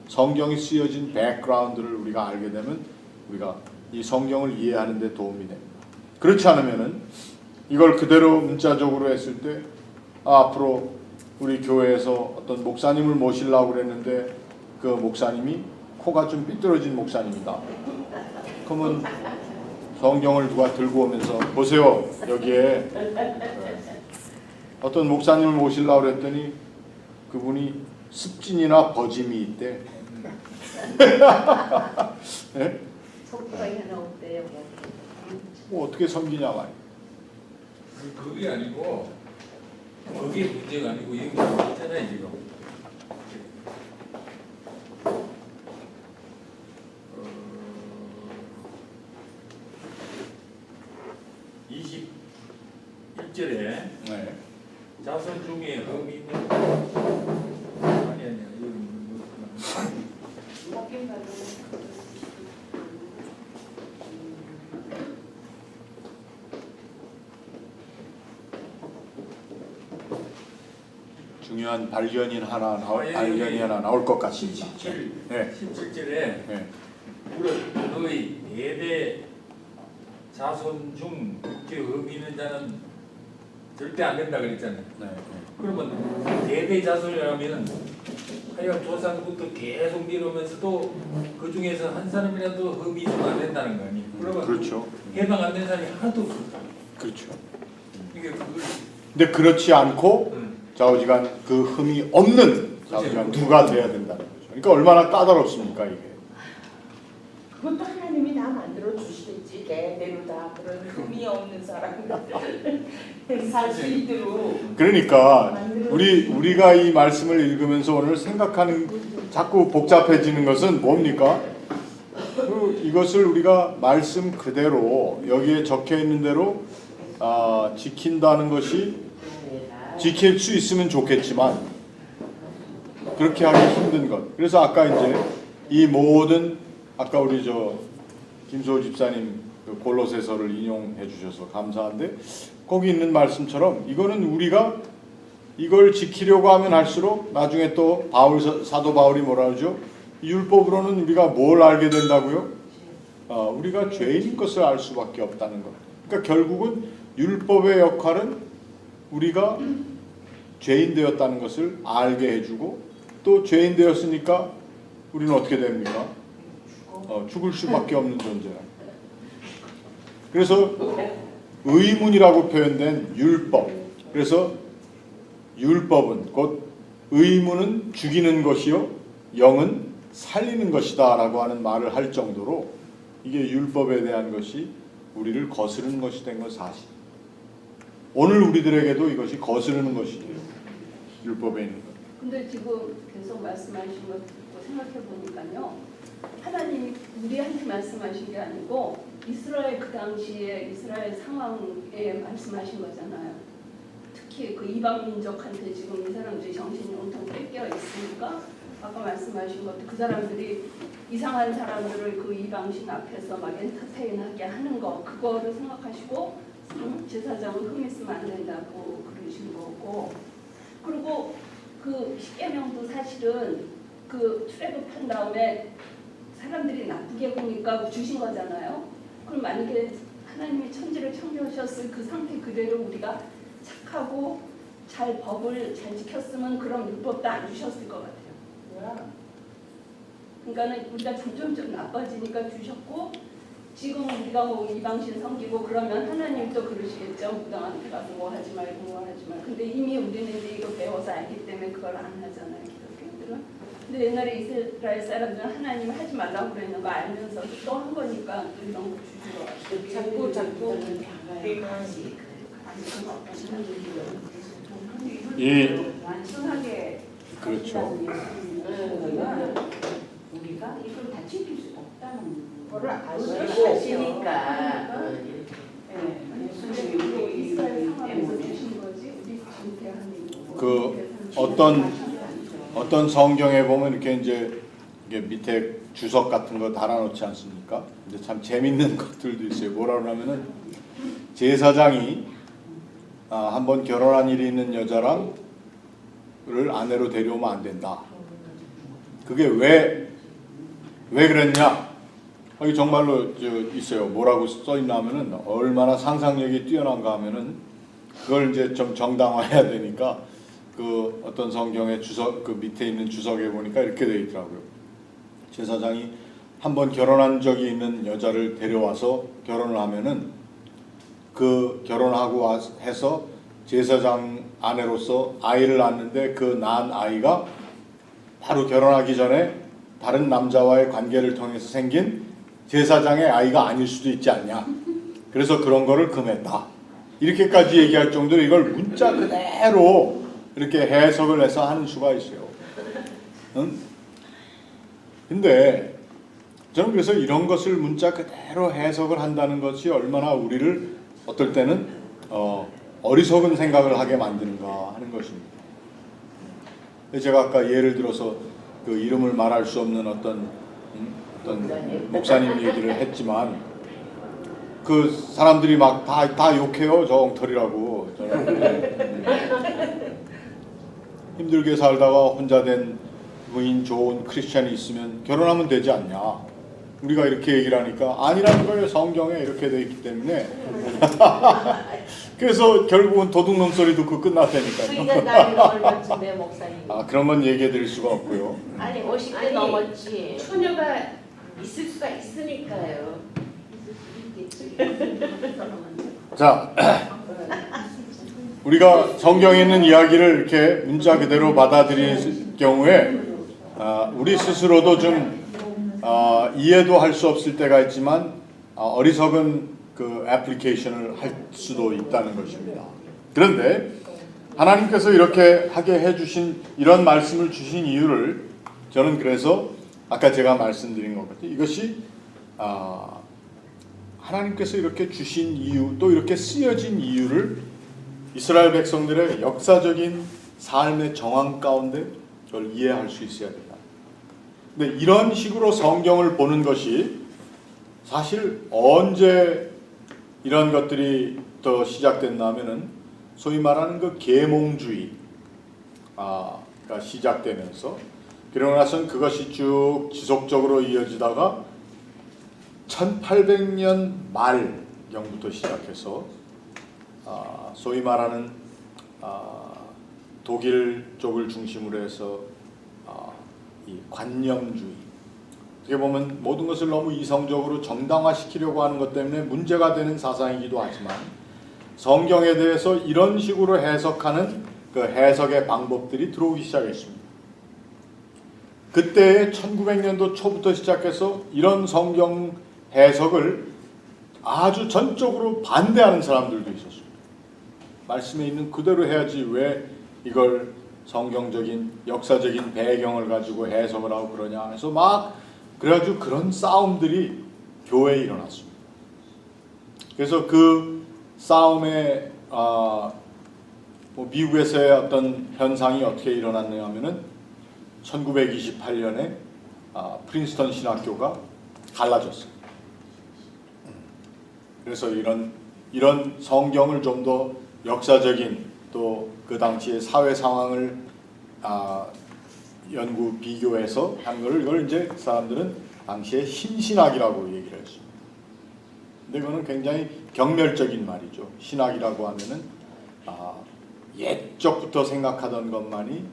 성경이 쓰여진 백그라운드를 우리가 알게 되면 우리가 이 성경을 이해하는 데 도움이 됩니다. 그렇지 않으면은 이걸 그대로 문자적으로 했을 때, 앞으로 우리 교회에서 어떤 목사님을 모시려고 그랬는데 그 목사님이 코가 좀 삐뚤어진 목사님이다. 그러면 성경을 누가 들고 오면서, 보세요, 여기에 어떤 목사님을 모시려고 그랬더니 그분이 습진이나 버짐이 있대. 네? 속도가 하나 없대요. 뭐 어떻게 섬기냐 말이야. 그게 아니고, 그게 문제가 아니고 여기 있잖아요 지금. 21절에 네. 자손 중에 흠이 있는 아니야 여기 중요한 발견이 하나 나올 것 같습니다. 네. 17절에 네. 너희 대대 자손 중 육체 의미 있는 자는 절대 안 된다 그랬잖아요. 네. 그러면 대대 자손이라면은 하여간 조상부터 계속 내려오면서도 그 중에서 한 사람이라도 흠이 있으면 안 된다는 거 아니에요? 그러면 그렇죠. 해당 안 된 사람이 하나도 없어요. 그렇죠. 이게 그걸 근데 그렇지 않고 좌우지간 그 흠이 없는 좌우지간 누가 돼야 된다는 거죠. 그러니까 얼마나 까다롭습니까 이게. 그것도 하나님이 다 만들어 주시겠지. 대대로 다 그런 흠이 없는 사람들 살 수 있도록. 그러니까 우리가 이 말씀을 읽으면서 오늘 생각하는 자꾸 복잡해지는 것은 뭡니까? 이것을 우리가 말씀 그대로 여기에 적혀 있는 대로 지킨다는 것이 지킬 수 있으면 좋겠지만 그렇게 하기 힘든 것. 그래서 아까 이제 이 모든 아까 우리 김소호 집사님 그 골로새서를 인용해 주셔서 감사한데 거기 있는 말씀처럼 이거는 우리가 이걸 지키려고 하면 할수록 나중에 또 사도 바울이 뭐라 그러죠? 율법으로는 우리가 뭘 알게 된다고요? 우리가 죄인 것을 알 수밖에 없다는 것. 그러니까 결국은 율법의 역할은 우리가 죄인 되었다는 것을 알게 해주고 또 죄인 되었으니까 우리는 어떻게 됩니까? 죽을 수밖에 없는 존재라. 그래서 의문이라고 표현된 율법. 그래서 율법은 곧 의문은 죽이는 것이요 영은 살리는 것이다 라고 하는 말을 할 정도로 이게 율법에 대한 것이 우리를 거스르는 것이 된 건 사실. 오늘 우리들에게도 이것이 거스르는 것이 돼요. 율법에 있는 것. 근데 지금 계속 말씀하신 것 듣고 생각해 보니까요. 하나님이 우리한테 말씀하신 게 아니고 이스라엘 그 당시에 이스라엘 상황에 말씀하신 거잖아요. 특히 그 이방 민족한테 지금 이 사람들이 정신이 온통 뺏겨 있으니까 아까 말씀하신 것도 그 사람들이 이상한 사람들을 그 이방신 앞에서 막 엔터테인하게 하는 거 그거를 생각하시고 제사장은 흠 있으면 안 된다고 그러신 거고 그리고 그 십계명도 사실은 그 출애굽한 다음에 사람들이 나쁘게 보니까 주신 거잖아요. 그럼 만약에 하나님이 천지를 창조하셨을 그 상태 그대로 우리가 착하고 잘 법을 잘 지켰으면 그런 율법도 안 주셨을 것 같아요. 그러니까는 우리가 점점 나빠지니까 주셨고 지금 우리가 뭐 이방신 섬기고 그러면 하나님도 그러시겠죠. 무당한테 가서 뭐 하지 말고 뭐 하지 말고. 근데 이미 우리는 이제 이거 배워서 알기 때문에 그걸 안 하잖아요. 기독교인들은. 근데 옛날에 이스라엘 사람들은 하나님 하지 말라고 그랬는 거 알면서도 또 한 거니까 또 이런 거 주신 거 같아요. 자꾸 완전하게 그렇죠. 우리가 이걸 다 지킬 수 없다는 거를 아시니까. 이스라엘 상황에서 주신 거지 우리 중대한 어떤 성경에 보면 이렇게 이제 이게 밑에 주석 같은 거 달아놓지 않습니까? 근데 참 재밌는 것들도 있어요. 뭐라 그러냐면은 제사장이 한번 결혼한 일이 있는 여자랑을 아내로 데려오면 안 된다. 그게 왜 그랬냐? 여기 정말로 있어요. 뭐라고 써있나 하면은 얼마나 상상력이 뛰어난가 하면은 그걸 이제 좀 정당화해야 되니까 그 어떤 성경의 주석 그 밑에 있는 주석에 보니까 이렇게 되어 있더라고요. 제사장이 한번 결혼한 적이 있는 여자를 데려와서 결혼을 하면은 그 결혼하고 해서 제사장 아내로서 아이를 낳았는데 그 낳은 아이가 바로 결혼하기 전에 다른 남자와의 관계를 통해서 생긴 제사장의 아이가 아닐 수도 있지 않냐. 그래서 그런 거를 금했다. 이렇게까지 얘기할 정도로 이걸 문자 그대로 이렇게 해석을 해서 하는 수가 있어요. 응? 근데 저는 그래서 이런 것을 문자 그대로 해석을 한다는 것이 얼마나 우리를 어떨 때는 어리석은 생각을 하게 만드는가 하는 것입니다. 제가 아까 예를 들어서 그 이름을 말할 수 없는 어떤 목사님 얘기를 했지만 그 사람들이 막 다 욕해요. 저 엉터리라고. 힘들게 살다가 혼자 된 부인 좋은 크리스찬이 있으면 결혼하면 되지 않냐. 우리가 이렇게 얘기를 하니까 아니라는 거예요. 성경에 이렇게 되어 있기 때문에. 그래서 결국은 도둑놈 소리 듣고 끝났다니까요. 수희가 나이가 얼마쯤 목사님? 아, 그런 건 얘기해 드릴 수가 없고요. 아니 50대 아니, 넘었지. 처녀가 있을 수가 있으니까요. 자, 우리가 성경에 있는 이야기를 이렇게 문자 그대로 받아들일 경우에 우리 스스로도 좀 이해도 할 수 없을 때가 있지만 어리석은 그 애플리케이션을 할 수도 있다는 것입니다. 그런데 하나님께서 이렇게 하게 해주신 이런 말씀을 주신 이유를 저는 그래서 아까 제가 말씀드린 것 같아요. 이것이 하나님께서 이렇게 주신 이유 또 이렇게 쓰여진 이유를 이스라엘 백성들의 역사적인 삶의 정황 가운데 그걸 이해할 수 있어야 된다. 근데 이런 식으로 성경을 보는 것이 사실 언제 이런 것들이 또 시작됐나 하면은 소위 말하는 그 계몽주의가 시작되면서 그러고 나서는 그것이 쭉 지속적으로 이어지다가 1800년 말경부터 시작해서 소위 말하는 독일 쪽을 중심으로 해서 이 관념주의, 어떻게 보면 모든 것을 너무 이성적으로 정당화시키려고 하는 것 때문에 문제가 되는 사상이기도 하지만 성경에 대해서 이런 식으로 해석하는 그 해석의 방법들이 들어오기 시작했습니다. 그때 1900년도 초부터 시작해서 이런 성경 해석을 아주 전적으로 반대하는 사람들도 있었습니다. 말씀에 있는 그대로 해야지 왜 이걸 성경적인 역사적인 배경을 가지고 해석을 하고 그러냐 해서 막 그래가지고 그런 싸움들이 교회에 일어났습니다. 그래서 그 싸움에 미국에서의 어떤 현상이 어떻게 일어났느냐 하면은 1928년에 프린스턴 신학교가 갈라졌어요. 그래서 이런 성경을 좀 더 역사적인 또 그 당시의 사회 상황을 연구 비교해서 한 거를 이걸 이제 사람들은 당시에 신신학이라고 얘기를 했습니다. 근데 이거는 굉장히 경멸적인 말이죠. 신학이라고 하면은 옛적부터 생각하던 것만이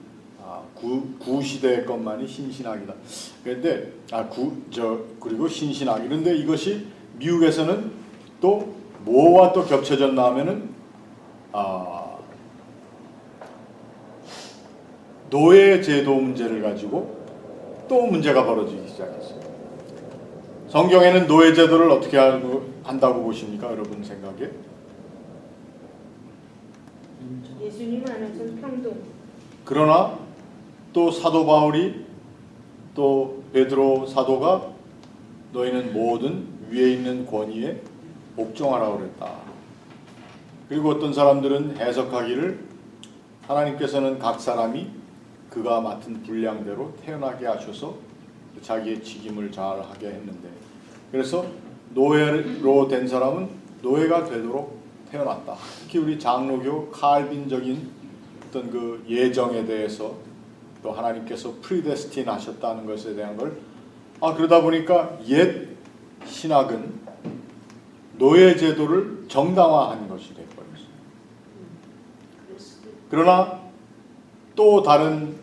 구시대의 것만이 신신학이다. 그런데 그리고 신신학. 그런데 이것이 미국에서는 또 뭐와 또 겹쳐졌나 하면은 노예 제도 문제를 가지고 또 문제가 벌어지기 시작했어요. 성경에는 노예 제도를 어떻게 한다고 보십니까, 여러분 생각에? 예수님 안에서 평등. 그러나 또 사도 바울이 또 베드로 사도가 너희는 모든 위에 있는 권위에 복종하라고 그랬다. 그리고 어떤 사람들은 해석하기를 하나님께서는 각 사람이 그가 맡은 분량대로 태어나게 하셔서 자기의 직임을 잘 하게 했는데, 그래서 노예로 된 사람은 노예가 되도록 태어났다. 특히 우리 장로교 칼빈적인 어떤 그 예정에 대해서 또 하나님께서 프리데스틴 하셨다는 것에 대한 걸 그러다 보니까 옛 신학은 노예 제도를 정당화한 것이 되어버렸어요. 그러나 또 다른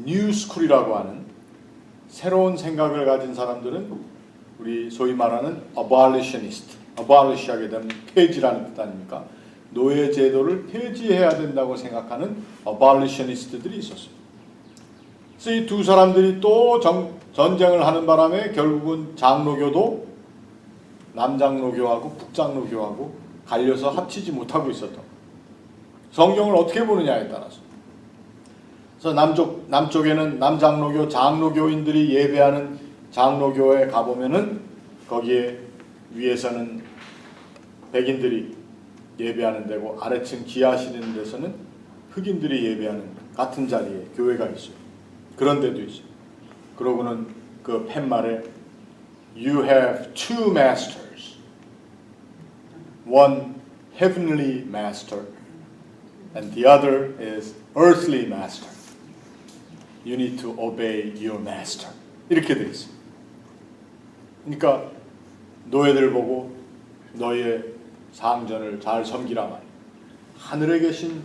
뉴스쿨이라고 하는 새로운 생각을 가진 사람들은 우리 소위 말하는 abolitionist, abolish 하게 되면 폐지라는 뜻 아닙니까? 노예 제도를 폐지해야 된다고 생각하는 abolitionist들이 있었어요. 그래서 이 두 사람들이 또 전쟁을 하는 바람에 결국은 장로교도 남장로교하고 북장로교하고 갈려서 합치지 못하고 있었던, 성경을 어떻게 보느냐에 따라서. 그래서 남쪽에는 남장로교 장로교인들이 예배하는 장로교에 가보면은 거기에 위에서는 백인들이 예배하는 데고 아래층 지하실인 데서는 흑인들이 예배하는 같은 자리에 교회가 있어요. 그런 데도 있어요. 그러고는 그 팻말에 You have two masters, one heavenly master and the other is earthly master. You need to obey your master. 이렇게 되어 있습니다. 그러니까 노예들 보고 너희의 상전을 잘 섬기라 말이에요. 하늘에 계신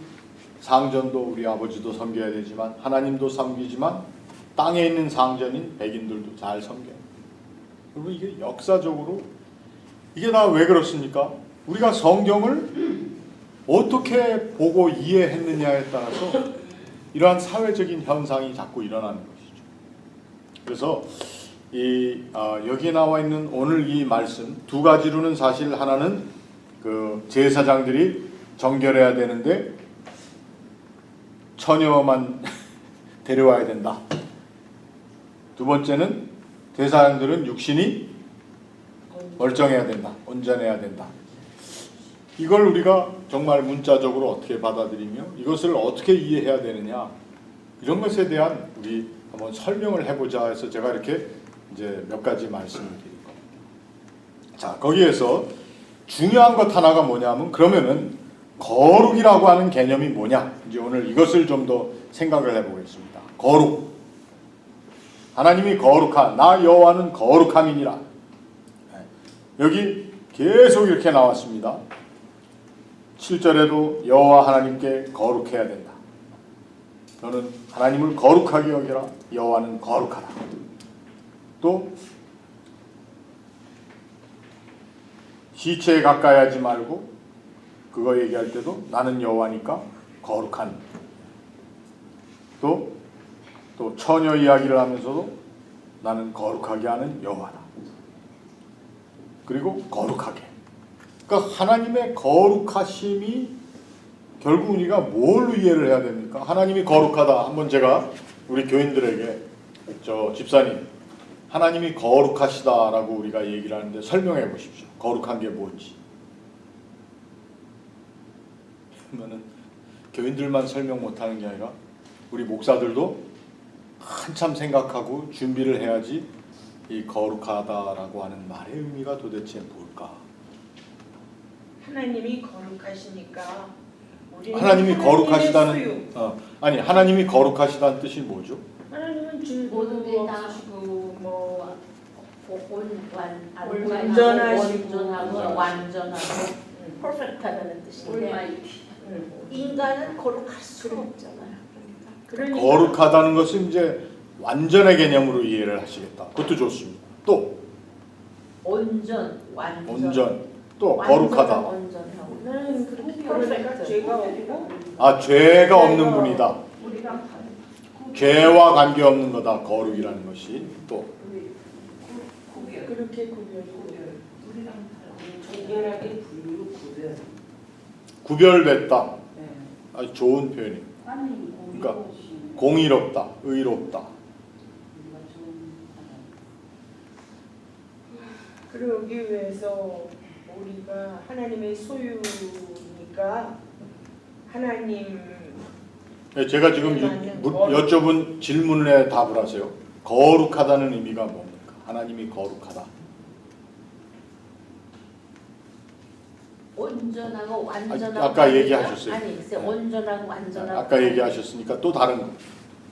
상전도 우리 아버지도 섬겨야 되지만 하나님도 섬기지만 땅에 있는 상전인 백인들도 잘 섬겨요. 그리고 이게 역사적으로 이게 다 왜 그렇습니까? 우리가 성경을 어떻게 보고 이해했느냐에 따라서 이러한 사회적인 현상이 자꾸 일어나는 것이죠. 그래서 여기에 나와 있는 오늘 이 말씀 두 가지로는 사실 하나는 그 제사장들이 정결해야 되는데 처녀만 데려와야 된다. 두 번째는 제사장들은 육신이 멀쩡해야 된다. 온전해야 된다. 이걸 우리가 정말 문자적으로 어떻게 받아들이며 이것을 어떻게 이해해야 되느냐 이런 것에 대한 우리 한번 설명을 해보자 해서 제가 이렇게 이제 몇 가지 말씀을 드릴 겁니다. 자, 거기에서 중요한 것 하나가 뭐냐면 그러면은 거룩이라고 하는 개념이 뭐냐 이제 오늘 이것을 좀 더 생각을 해보겠습니다. 거룩. 하나님이 거룩한 나 여호와는 거룩함이니라. 여기 계속 이렇게 나왔습니다. 7절에도 여호와 하나님께 거룩해야 된다. 너는 하나님을 거룩하게 여기라. 여호와는 거룩하다. 또 시체에 가까이 하지 말고 그거 얘기할 때도 나는 여호와니까 거룩한. 또 처녀 이야기를 하면서도 나는 거룩하게 하는 여호와다. 그리고 거룩하게. 그러니까 하나님의 거룩하심이 결국 우리가 뭘로 이해를 해야 됩니까? 하나님이 거룩하다. 한번 제가 우리 교인들에게 집사님 하나님이 거룩하시다라고 우리가 얘기를 하는데 설명해 보십시오. 거룩한 게 뭔지. 그러면은 교인들만 설명 못하는 게 아니라 우리 목사들도 한참 생각하고 준비를 해야지 이 거룩하다라고 하는 말의 의미가 도대체 뭘까? 하나님이 거룩하시니까 우리는 하나님이 거룩하시다는 소유. 아니 하나님이 거룩하시다는 뜻이 뭐죠? 하나님은 줄도 모든 게 다 없으시고 뭐 온전하시고 완전하고 퍼펙트하다는 뜻인데 올마이티. 인간은 거룩할 수가 없잖아요. 그러니까 거룩하다는 것은 이제 완전의 개념으로 이해를 하시겠다. 그것도 좋습니다. 또 온전. 또 거룩하다. 온전하고 나는 그렇게 그러니까 죄가 없고 아 죄가 없는 분이다. 우리랑 죄와 관계없는 거다. 거룩이라는 것이 또 그렇게 구별되고 우리랑 정결하게 구별됐다. 아주 좋은 표현입니다. 그러니까 공의롭다, 의롭다. 그러기 위해서 우리가 하나님의 소유니까 하나님 제가 지금 여쭤본 질문에 답을 하세요. 거룩하다는 의미가 뭡니까? 하나님이 거룩하다. 온전하고 완전하고 아까 얘기하셨어요. 아니 글쎄 온전하고 완전하고 아까 얘기하셨으니까 또 다른 거.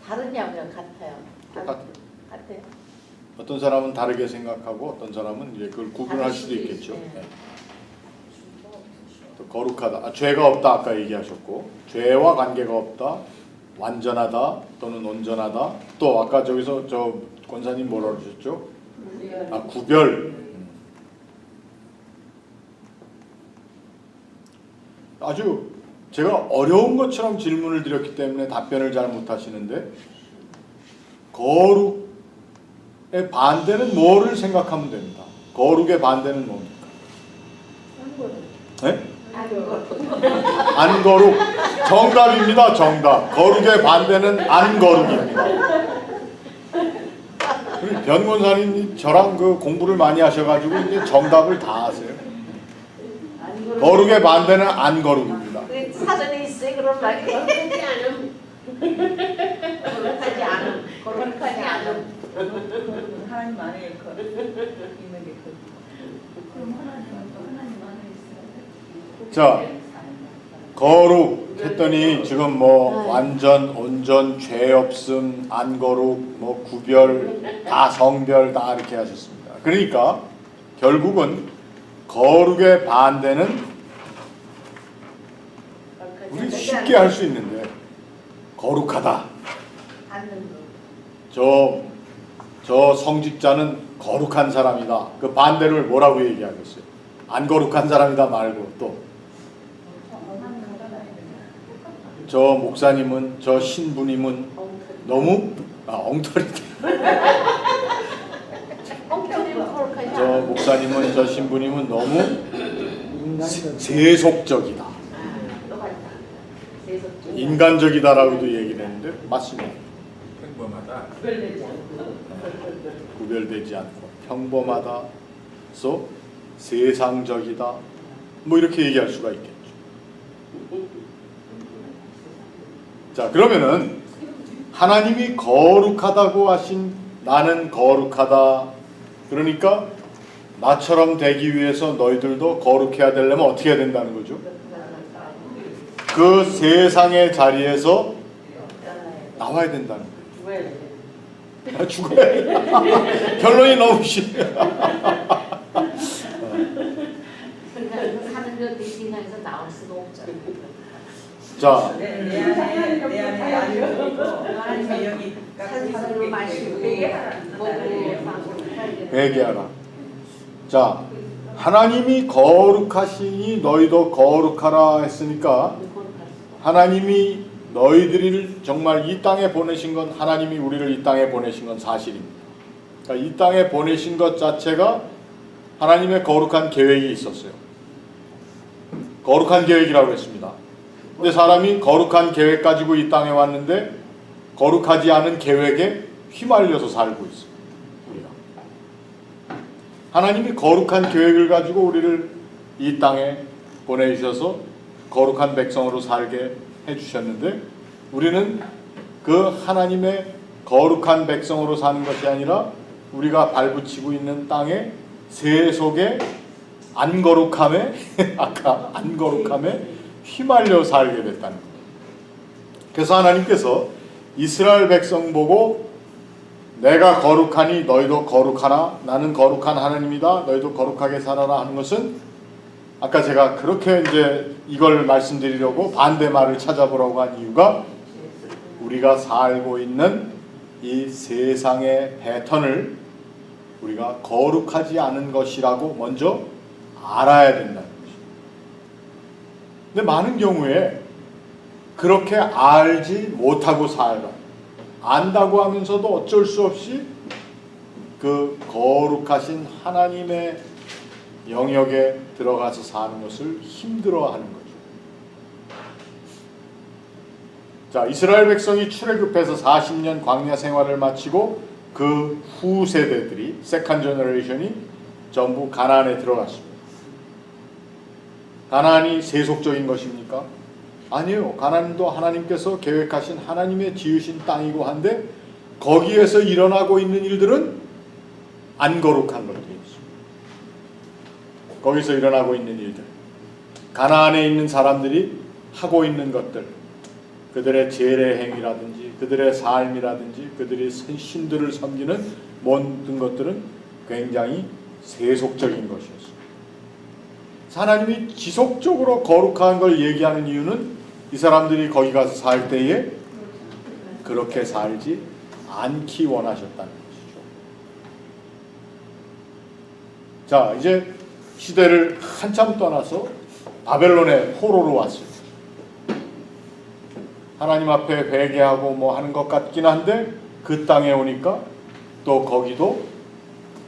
다르냐고요? 같아요. 똑같아요. 같아요. 어떤 사람은 다르게 생각하고 어떤 사람은 이제 그걸 구분할 다를 수도 수도 있겠죠. 있어요. 네. 또 거룩하다. 죄가 없다 아까 얘기하셨고 죄와 관계가 없다. 완전하다 또는 온전하다. 또 아까 저기서 저 권사님 뭐라고 그러셨죠? 구별. 아주 제가 어려운 것처럼 질문을 드렸기 때문에 답변을 잘 못하시는데 거룩의 반대는 뭐를 생각하면 됩니다. 거룩의 반대는 뭡니까? 네? 안 거룩. 정답입니다. 정답. 거룩의 반대는 안 거룩입니다. 우리 변권사님이 저랑 그 공부를 많이 하셔가지고 이제 정답을 다 아세요. 거룩의 반대는 안 거룩입니다. 사전에 있어요. 그런 말이 거룩하지 않음. 거룩하지 않음. 하나님 안에 있는 게 그럼 하나님 안에 있어야 돼. 자, 거룩했더니 지금 뭐 완전 온전 죄 없음 안 거룩 뭐 구별 다 성별 다 이렇게 하셨습니다. 그러니까 결국은 거룩의 반대는 우리 쉽게 할 수 있는데 거룩하다. 저 성직자는 거룩한 사람이다. 그 반대를 뭐라고 얘기하겠어요? 안 거룩한 사람이다 말고 또 저 목사님은 저 신부님은 너무 엉터리다. 저 목사님은 저 신부님은 너무 세속적이다. 인간적이다라고도 얘기를 했는데 맞습니다. 평범하다. 구별되지 않고 평범하다, 또 세상적이다, 뭐 이렇게 얘기할 수가 있겠죠. 자, 그러면은 하나님이 거룩하다고 하신 나는 거룩하다. 그러니까 나처럼 되기 위해서 너희들도 거룩해야 되려면 어떻게 해야 된다는 거죠? 그 세상의 자리에서 나와야 된다는 거예요. 죽어야 돼. 결론이 너무 쉽네. 사는 것 세상에서 나올 수가 없잖아요. 자, 내 안에 하나님의 영이 산소를 마시고 회개하라. 자, 하나님이 거룩하시니 너희도 거룩하라 했으니까 하나님이 너희들을 정말 이 땅에 보내신 건 하나님이 우리를 이 땅에 보내신 건 사실입니다. 그러니까 이 땅에 보내신 것 자체가 하나님의 거룩한 계획이 있었어요. 거룩한 계획이라고 했습니다. 근데 사람이 거룩한 계획 가지고 이 땅에 왔는데 거룩하지 않은 계획에 휘말려서 살고 있어요. 우리가. 하나님이 거룩한 계획을 가지고 우리를 이 땅에 보내주셔서 거룩한 백성으로 살게 해주셨는데 우리는 그 하나님의 거룩한 백성으로 사는 것이 아니라 우리가 발붙이고 있는 땅의 세속의 안거룩함에 아까 안거룩함에 휘말려 살게 됐다는 거예요. 그래서 하나님께서 이스라엘 백성 보고 내가 거룩하니 너희도 거룩하라. 나는 거룩한 하나님이다. 너희도 거룩하게 살아라 하는 것은 아까 제가 그렇게 이제 이걸 말씀드리려고 반대 말을 찾아보라고 한 이유가 우리가 살고 있는 이 세상의 패턴을 우리가 거룩하지 않은 것이라고 먼저 알아야 된다는 것입니다. 근데 많은 경우에 그렇게 알지 못하고 살아. 안다고 하면서도 어쩔 수 없이 그 거룩하신 하나님의 영역에 들어가서 사는 것을 힘들어하는 거죠. 자, 이스라엘 백성이 출애굽해서 40년 광야 생활을 마치고 그 후 세대들이 세컨 제너레이션이 전부 가나안에 들어갔습니다. 가나안이 세속적인 것입니까? 아니에요. 가나안도 하나님께서 계획하신 하나님의 지으신 땅이고 한데 거기에서 일어나고 있는 일들은 안 거룩한 것들이었습니다. 거기서 일어나고 있는 일들, 가나안에 있는 사람들이 하고 있는 것들, 그들의 제례 행위라든지 그들의 삶이라든지 그들이 신들을 섬기는 모든 것들은 굉장히 세속적인 것이었습니다. 하나님이 지속적으로 거룩한 걸 얘기하는 이유는 이 사람들이 거기 가서 살 때에 그렇게 살지 않기 원하셨다는 것이죠. 자, 이제 시대를 한참 떠나서 바벨론의 포로로 왔어요. 하나님 앞에 회개하고 뭐 하는 것 같긴 한데 그 땅에 오니까 또 거기도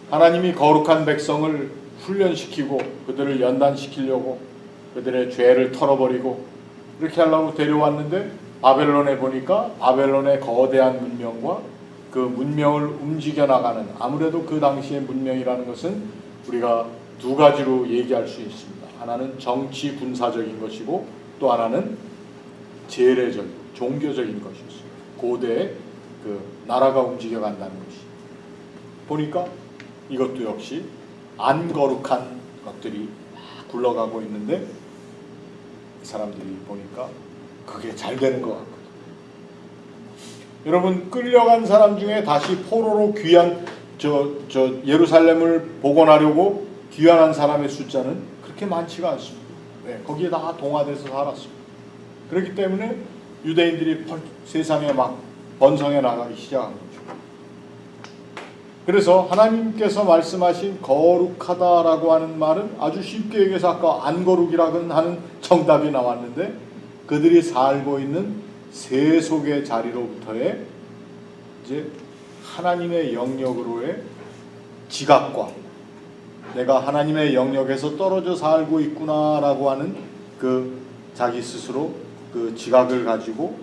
하나님이 거룩한 백성을 훈련시키고 그들을 연단시키려고 그들의 죄를 털어버리고 이렇게 하려고 데려왔는데 바벨론에 보니까 바벨론의 거대한 문명과 그 문명을 움직여 나가는 아무래도 그 당시의 문명이라는 것은 우리가 두 가지로 얘기할 수 있습니다. 하나는 정치 군사적인 것이고 또 하나는 제례적인 종교적인 것이었어요. 고대의 그 나라가 움직여 간다는 것이. 보니까 이것도 역시 안 거룩한 것들이 막 굴러가고 있는데 사람들이 보니까 그게 잘 되는 것 같거든요. 여러분, 끌려간 사람 중에 다시 포로로 귀환 예루살렘을 복원하려고 귀환한 사람의 숫자는 그렇게 많지가 않습니다. 네, 거기에 다 동화돼서 살았습니다. 그렇기 때문에 유대인들이 세상에 막 번성해 나가기 시작한 거죠. 그래서 하나님께서 말씀하신 거룩하다라고 하는 말은 아주 쉽게 얘기해서 아까 안거룩이라고 하는 정답이 나왔는데, 그들이 살고 있는 세속의 자리로부터의 이제 하나님의 영역으로의 지각과 내가 하나님의 영역에서 떨어져 살고 있구나라고 하는 그 자기 스스로 그 지각을 가지고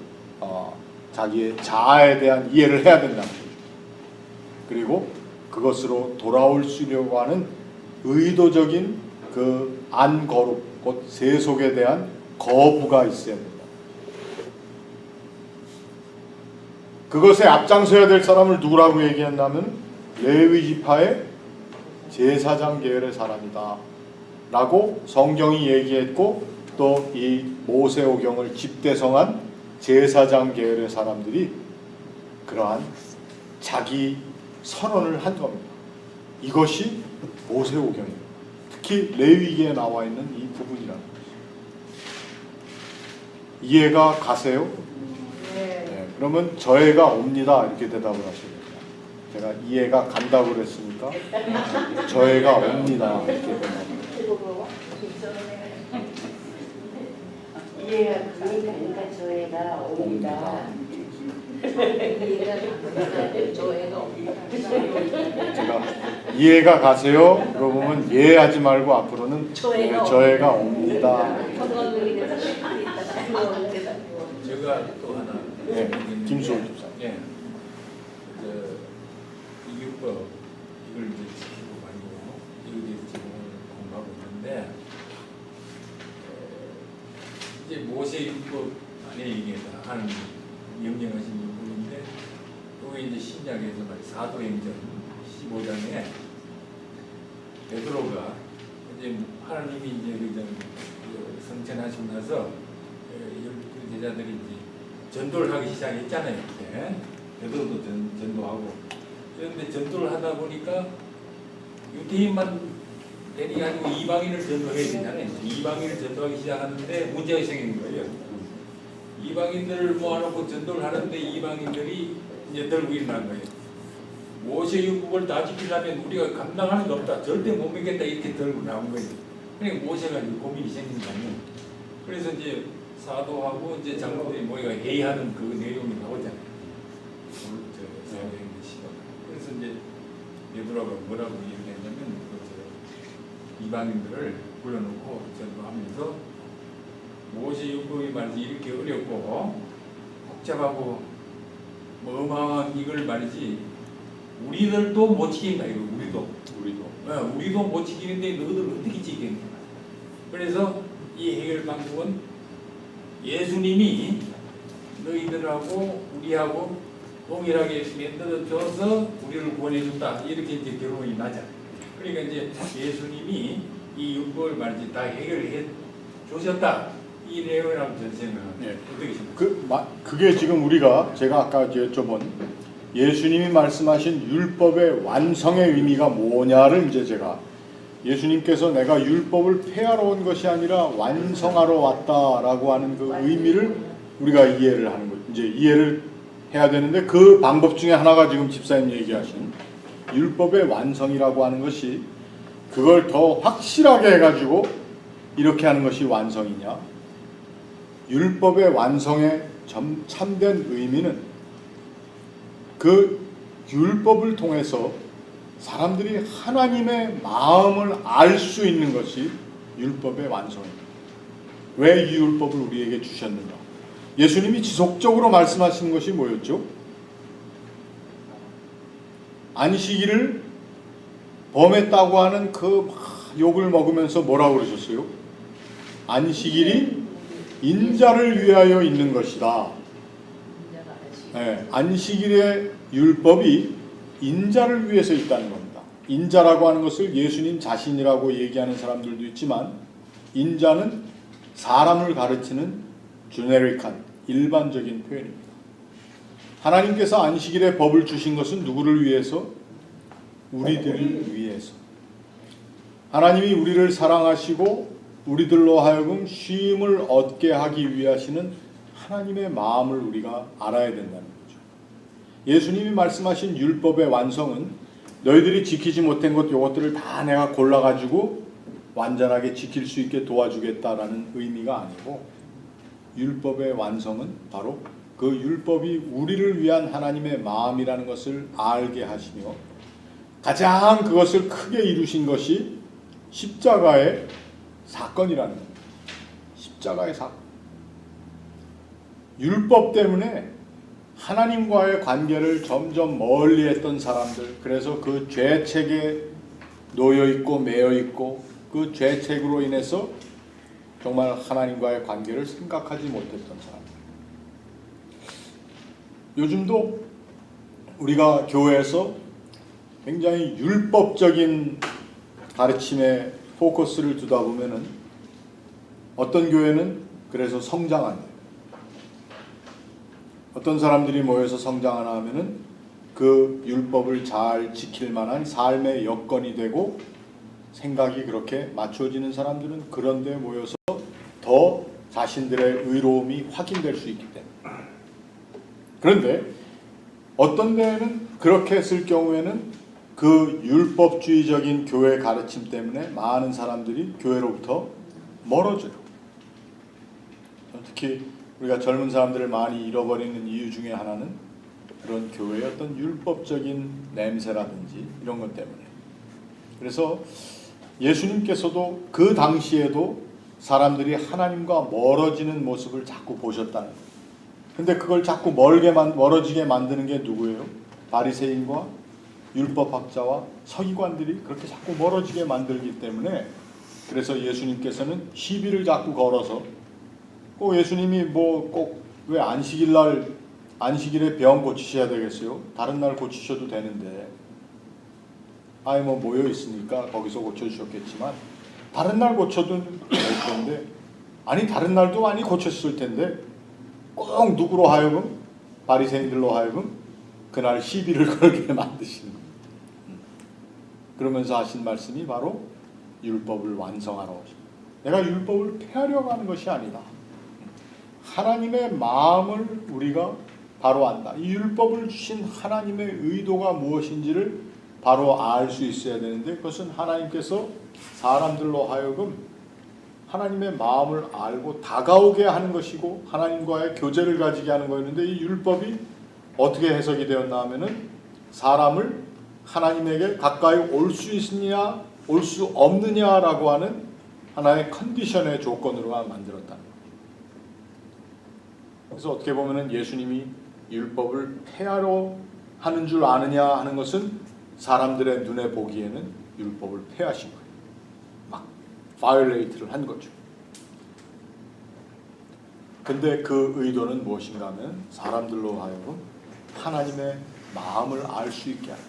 자기의 자아에 대한 이해를 해야 된다는 거죠. 그리고 그것으로 돌아올 수려고 하는 의도적인 그 안거룩, 곧 세속에 대한 거부가 있어야 된다. 그것에 앞장서야 될 사람을 누구라고 얘기한다면 레위 지파의 제사장 계열의 사람이다 라고 성경이 얘기했고, 또 이 모세오경을 집대성한 제사장 계열의 사람들이 그러한 자기 선언을 한 겁니다. 이것이 모세오경입니다. 특히 레위기에 나와 있는 이 부분이라는 것이죠. 이해가 가세요? 네, 그러면 저해가 옵니다 이렇게 대답을 하셔야 됩니다. 제가 이해가 간다고 그랬으니까 저해가 옵니다 이렇게 대답을. 이해가 그러니까 저희가 옵니다. 제가 이해가 가세요? 물어보면 이해하지 말고 앞으로는 저해가 옵니다. 제가 또 하나. 네, 김수호 집사. 네. 이율법 이걸 이제 지키고 가지고 이거에 대해서 지금 공부하고 있는데, 이제 모세율법 안에 이게 하는 명령하신 율법인데, 그게 이제 신약에서 말 사도행전 15장에 베드로가 이제 하나님이 이제 그 성천하시고 나서 열 제자들이 이제 전도를 하기 시작했잖아요. 그때 베드로도 전도하고. 그런데 전도를 하다 보니까 유대인만 되게 아니고 이방인을 전도해야 되잖아요. 이방인을 전도하기 시작하는데 문제가 생긴 거예요. 이방인들을 모아놓고 전도를 하는데 이방인들이 이제 들고 일어난 거예요. 모세율법을 다 지키려면 우리가 감당하는 게 없다, 절대 못 믿겠다, 이렇게 들고 나온 거예요. 그러니까 모세가 이제 고민이 생긴 거 아니에요. 그래서 이제 사도하고 이제 장로들이 모여가 회의하는 그 내용이 나오잖아요. 그래서 이제 베드로가 뭐라고 얘기했냐면, 이방인들을 불러놓고 전도하면서 모세율법이 말이지 이렇게 어렵고 복잡하고 뭐 어마어마한 이걸 말이지 우리들도 못 지킨다, 이거. 우리도 못 지키는데 너희들 어떻게 지키겠냐. 그래서 이 해결 방법은 예수님이 너희들하고 우리하고 동일하게 만들어줘서 우리를 구원해준다, 이렇게 이제 결론이 나자. 그러니까 이제 예수님이 이 율법을 말이지 다 해결해 주셨다, 이 내용을 한번 전생각합니다. 네. 어떻게 생각하세요? 그게 지금 제가 아까 여쭤본 예수님이 말씀하신 율법의 완성의 의미가 뭐냐를 이제 제가, 예수님께서 내가 율법을 폐하러 온 것이 아니라 완성하러 왔다라고 하는 그 의미를 우리가 이해를 하는 거죠. 이제 이해를 해야 되는데, 그 방법 중에 하나가 지금 집사님 얘기하신 율법의 완성이라고 하는 것이, 그걸 더 확실하게 해가지고 이렇게 하는 것이 완성이냐. 율법의 완성의 참된 의미는 그 율법을 통해서 사람들이 하나님의 마음을 알 수 있는 것이 율법의 완성입니다. 왜 이 율법을 우리에게 주셨는가? 예수님이 지속적으로 말씀하시는 것이 뭐였죠? 안식일을 범했다고 하는 그 욕을 먹으면서 뭐라고 그러셨어요? 안식일이 인자를 위하여 있는 것이다. 네, 안식일의 율법이 인자를 위해서 있다는 겁니다. 인자라고 하는 것을 예수님 자신이라고 얘기하는 사람들도 있지만, 인자는 사람을 가르치는 주네릭한 일반적인 표현입니다. 하나님께서 안식일에 법을 주신 것은 누구를 위해서? 우리들을 위해서. 하나님이 우리를 사랑하시고 우리들로 하여금 쉼을 얻게 하기 위하시는 하나님의 마음을 우리가 알아야 된다는 거죠. 예수님이 말씀하신 율법의 완성은 너희들이 지키지 못한 것 요것들을 다 내가 골라가지고 완전하게 지킬 수 있게 도와주겠다라는 의미가 아니고, 율법의 완성은 바로 그 율법이 우리를 위한 하나님의 마음이라는 것을 알게 하시며, 가장 그것을 크게 이루신 것이 십자가의 사건이라는 겁니다. 십자가의 사건. 율법 때문에 하나님과의 관계를 점점 멀리했던 사람들, 그래서 그 죄책에 놓여 있고 매여 있고 그 죄책으로 인해서 정말 하나님과의 관계를 생각하지 못했던 사람들. 요즘도 우리가 교회에서 굉장히 율법적인 가르침에 포커스를 두다 보면은 어떤 교회는 그래서 성장한대요. 어떤 사람들이 모여서 성장하나 하면은 그 율법을 잘 지킬 만한 삶의 여건이 되고 생각이 그렇게 맞춰지는 사람들은 그런 데 모여서 더 자신들의 의로움이 확인될 수 있기 때문에. 그런데 어떤 데에는 그렇게 했을 경우에는 그 율법주의적인 교회 가르침 때문에 많은 사람들이 교회로부터 멀어져요. 특히 우리가 젊은 사람들을 많이 잃어버리는 이유 중에 하나는 그런 교회의 어떤 율법적인 냄새라든지 이런 것 때문에. 그래서 예수님께서도 그 당시에도 사람들이 하나님과 멀어지는 모습을 자꾸 보셨다는 거예요. 근데 그걸 자꾸 멀어지게 만드는 게 누구예요? 바리새인과 율법학자와 서기관들이 그렇게 자꾸 멀어지게 만들기 때문에, 그래서 예수님께서는 시비를 자꾸 걸어서 꼭 예수님이 뭐 꼭 왜 안식일에 병 고치셔야 되겠어요? 다른 날 고치셔도 되는데, 아이 뭐 모여 있으니까 거기서 고쳐주셨겠지만 다른 날 고쳐도 될 텐데, 아니 다른 날도 많이 고쳤을 텐데 꼭 누구로 하여금, 바리새인들로 하여금 그날 시비를 걸게 만드시는 거예요. 그러면서 하신 말씀이 바로 율법을 완성하러 오십니다. 내가 율법을 폐하려고 하는 것이 아니다. 하나님의 마음을 우리가 바로 안다. 이 율법을 주신 하나님의 의도가 무엇인지를 바로 알 수 있어야 되는데, 그것은 하나님께서 사람들로 하여금 하나님의 마음을 알고 다가오게 하는 것이고 하나님과의 교제를 가지게 하는 거였는데, 이 율법이 어떻게 해석이 되었나 하면은 사람을 하나님에게 가까이 올 수 있느냐 올 수 없느냐라고 하는 하나의 컨디션의 조건으로만 만들었다는 거예요. 그래서 어떻게 보면은 예수님이 율법을 폐하려 하는 줄 아느냐 하는 것은 사람들의 눈에 보기에는 율법을 폐하신 거예요. 막 바이올레이트를 한 거죠. 근데 그 의도는 무엇인가 하면 사람들로 하여금 하나님의 마음을 알 수 있게 하는.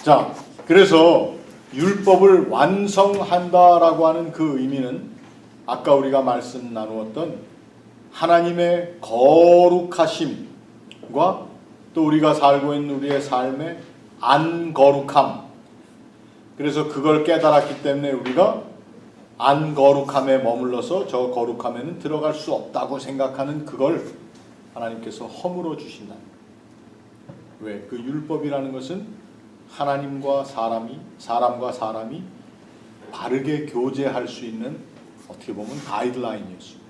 자, 그래서 율법을 완성한다라고 하는 그 의미는 아까 우리가 말씀 나누었던 하나님의 거룩하심과 또 우리가 살고 있는 우리의 삶의 안 거룩함, 그래서 그걸 깨달았기 때문에 우리가 안 거룩함에 머물러서 저 거룩함에는 들어갈 수 없다고 생각하는 그걸 하나님께서 허물어 주신다. 왜? 그 율법이라는 것은 하나님과 사람과 사람이 바르게 교제할 수 있는 어떻게 보면 가이드라인이었습니다.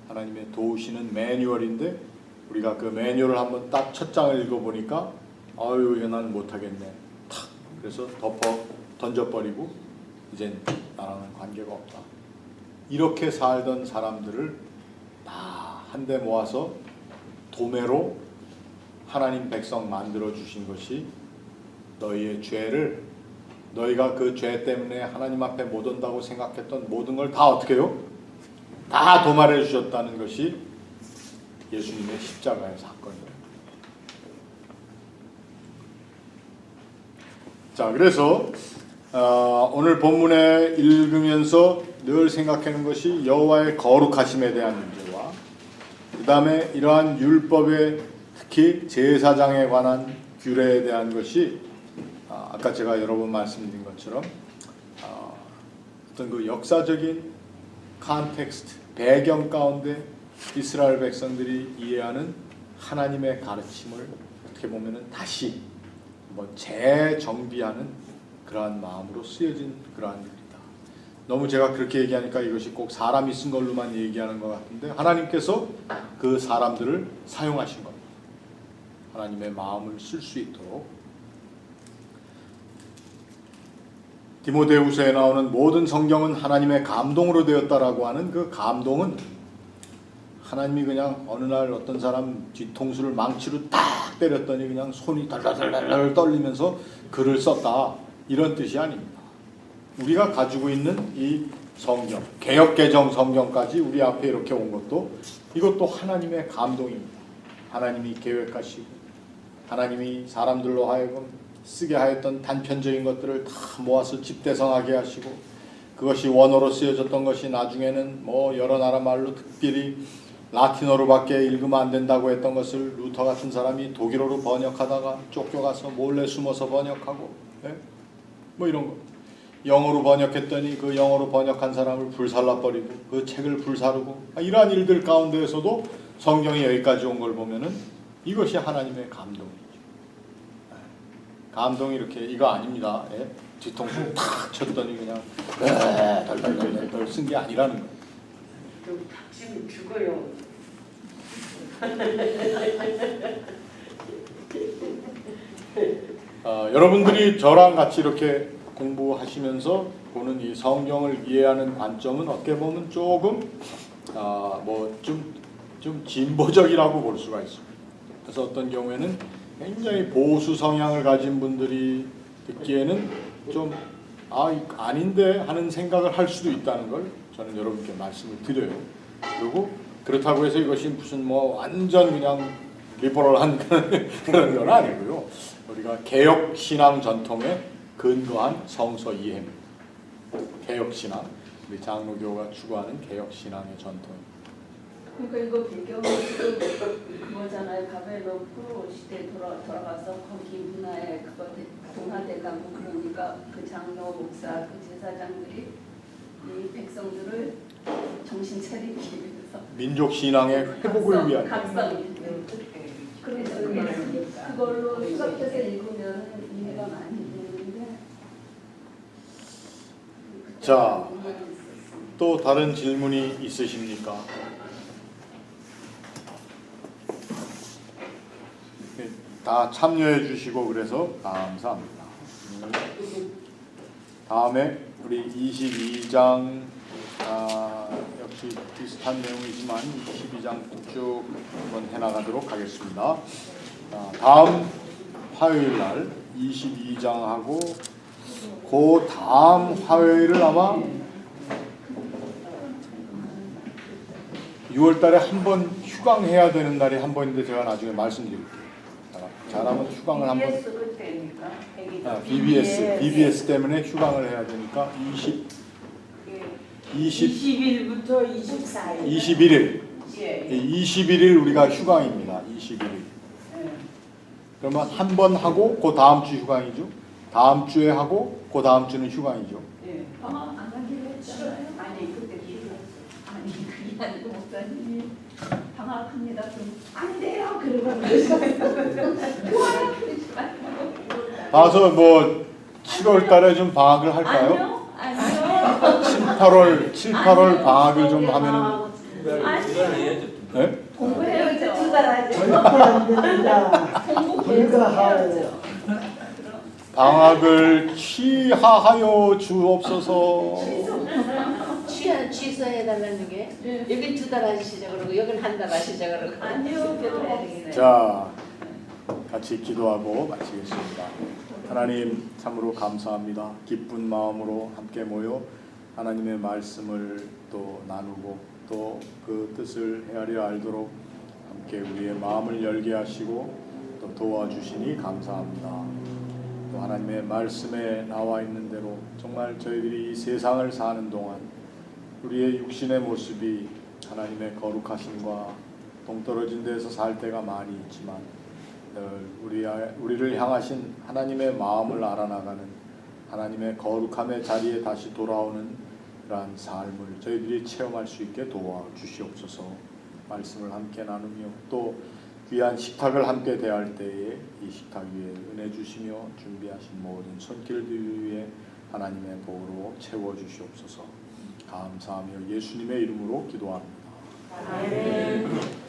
하나님의 도우시는 매뉴얼인데 우리가 그 매뉴얼을 한번 딱 첫 장을 읽어보니까 아유 이거 난 못하겠네. 탁 그래서 던져버리고 이젠 나랑은 관계가 없다. 이렇게 살던 사람들을 다 한데 모아서 도매로 하나님 백성 만들어 주신 것이 너희의 죄를, 너희가 그 죄 때문에 하나님 앞에 못 온다고 생각했던 모든 걸 다 어떻게 해요? 다 도말해 주셨다는 것이 예수님의 십자가의 사건이에요. 자, 그래서 오늘 본문에 읽으면서 늘 생각하는 것이 여호와의 거룩하심에 대한 문제와 그 다음에 이러한 율법에 특히 제사장에 관한 규례에 대한 것이 아까 제가 여러 번 말씀드린 것처럼 어떤 그 역사적인 컨텍스트, 배경 가운데 이스라엘 백성들이 이해하는 하나님의 가르침을 어떻게 보면은 다시 뭐 재정비하는 그러한 마음으로 쓰여진 그러한 글이다. 너무 제가 그렇게 얘기하니까 이것이 꼭 사람이 쓴 걸로만 얘기하는 것 같은데 하나님께서 그 사람들을 사용하신 겁니다. 하나님의 마음을 쓸 수 있도록. 디모데후서에 나오는 모든 성경은 하나님의 감동으로 되었다라고 하는 그 감동은 하나님이 그냥 어느 날 어떤 사람 뒤통수를 망치로 딱 때렸더니 그냥 손이 덜덜덜덜 떨리면서 글을 썼다, 이런 뜻이 아닙니다. 우리가 가지고 있는 이 성경, 개역개정 성경까지 우리 앞에 이렇게 온 것도 이것도 하나님의 감동입니다. 하나님이 계획하시고 하나님이 사람들로 하여금 쓰게 하였던 단편적인 것들을 다 모아서 집대성하게 하시고 그것이 원어로 쓰여졌던 것이 나중에는 뭐 여러 나라 말로 특별히 라틴어로밖에 읽으면 안 된다고 했던 것을 루터 같은 사람이 독일어로 번역하다가 쫓겨가서 몰래 숨어서 번역하고, 뭐 이런 거. 영어로 번역했더니 그 영어로 번역한 사람을 불살라버리고 그 책을 불사르고, 이러한 일들 가운데에서도 성경이 여기까지 온 걸 보면은 이것이 하나님의 감동이죠. 감동이 이렇게 이거 아닙니다. 뒤통수 탁 쳤더니 그냥 덜덜덜덜 쓴 게 아니라는 거예요. 좀 닥치면 죽어요. 여러분들이 저랑 같이 이렇게 공부하시면서 보는 이 성경을 이해하는 관점은 어떻게 보면 조금 좀 진보적이라고 볼 수가 있습니다. 그래서 어떤 경우에는 굉장히 보수 성향을 가진 분들이 듣기에는 좀 아닌데 하는 생각을 할 수도 있다는 걸 저는 여러분께 말씀을 드려요. 그리고 그렇다고 해서 이것이 무슨 뭐 완전 그냥 리버럴한 그런 건 아니고요. 우리가 개혁 신앙 전통에 근거한 성서 이해입니다. 개혁 신앙, 우리 장로교가 추구하는 개혁 신앙의 전통입니다. 그러니까 이거 배경은 지금 그거잖아요. 바벨론 포로 시대 돌아가서 거기 문화에 그거 동화돼가고, 그러니까 그 장로, 목사, 그 제사장들이 이 백성들을 정신 차리기 위해서 민족 신앙의 회복을 위한. 각성. 그래서 그걸로 수업해서 읽으면 이해가 많이 되는데. 자, 또 다른 질문이 있으십니까? 다 참여해 주시고 그래서 감사합니다. 다음에 우리 22장 역시 비슷한 내용이지만 22장 쭉 한번 해나가도록 하겠습니다. 다음 화요일 날 22장하고 그 다음 화요일을 아마 6월 달에 한 번 휴강해야 되는 날이 한 번인데 제가 나중에 말씀드릴게요. 잘하면 휴강을 한번. BBS 때문에 휴강을 해야 되니까 20일부터 24일. 21일. 예. 21일 우리가 휴강입니다. 21일. 그러면 한 번 하고 그 다음 주 휴강이죠. 다음 주에 하고 그 다음 주는 휴강이죠. 예. 방학 안 하기로 했잖아요. 아니 그때 아니 그게 아니고 목사님이 방학합니다. 그럼 안 돼요. 그러면 가서 뭐 7월 달에 좀 방학을 할까요? 아니요. 7, 8월 방학을 좀 하면은. 해야죠. 네? 공부해야죠. 절대 안 됩니다. 불가하오. 방학을 취하하여 주옵소서. 취소해달라는 게 여긴 2달 하시자 그러고 여긴 한 달 하시자 그러고. 아니요. 그래야 되겠네. 자, 같이 기도하고 마치겠습니다. 하나님 참으로 감사합니다. 기쁜 마음으로 함께 모여 하나님의 말씀을 또 나누고 또 그 뜻을 헤아려 알도록 함께 우리의 마음을 열게 하시고 또 도와주시니 감사합니다. 또 하나님의 말씀에 나와 있는 대로 정말 저희들이 이 세상을 사는 동안 우리의 육신의 모습이 하나님의 거룩하심과 동떨어진 데서 살 때가 많이 있지만 우리를 향하신 하나님의 마음을 알아나가는 하나님의 거룩함의 자리에 다시 돌아오는 그러한 삶을 저희들이 체험할 수 있게 도와주시옵소서. 말씀을 함께 나누며 또 귀한 식탁을 함께 대할 때에 이 식탁 위에 은혜 주시며 준비하신 모든 손길들 위에 하나님의 복으로 채워주시옵소서. 감사하며 예수님의 이름으로 기도합니다. 아멘.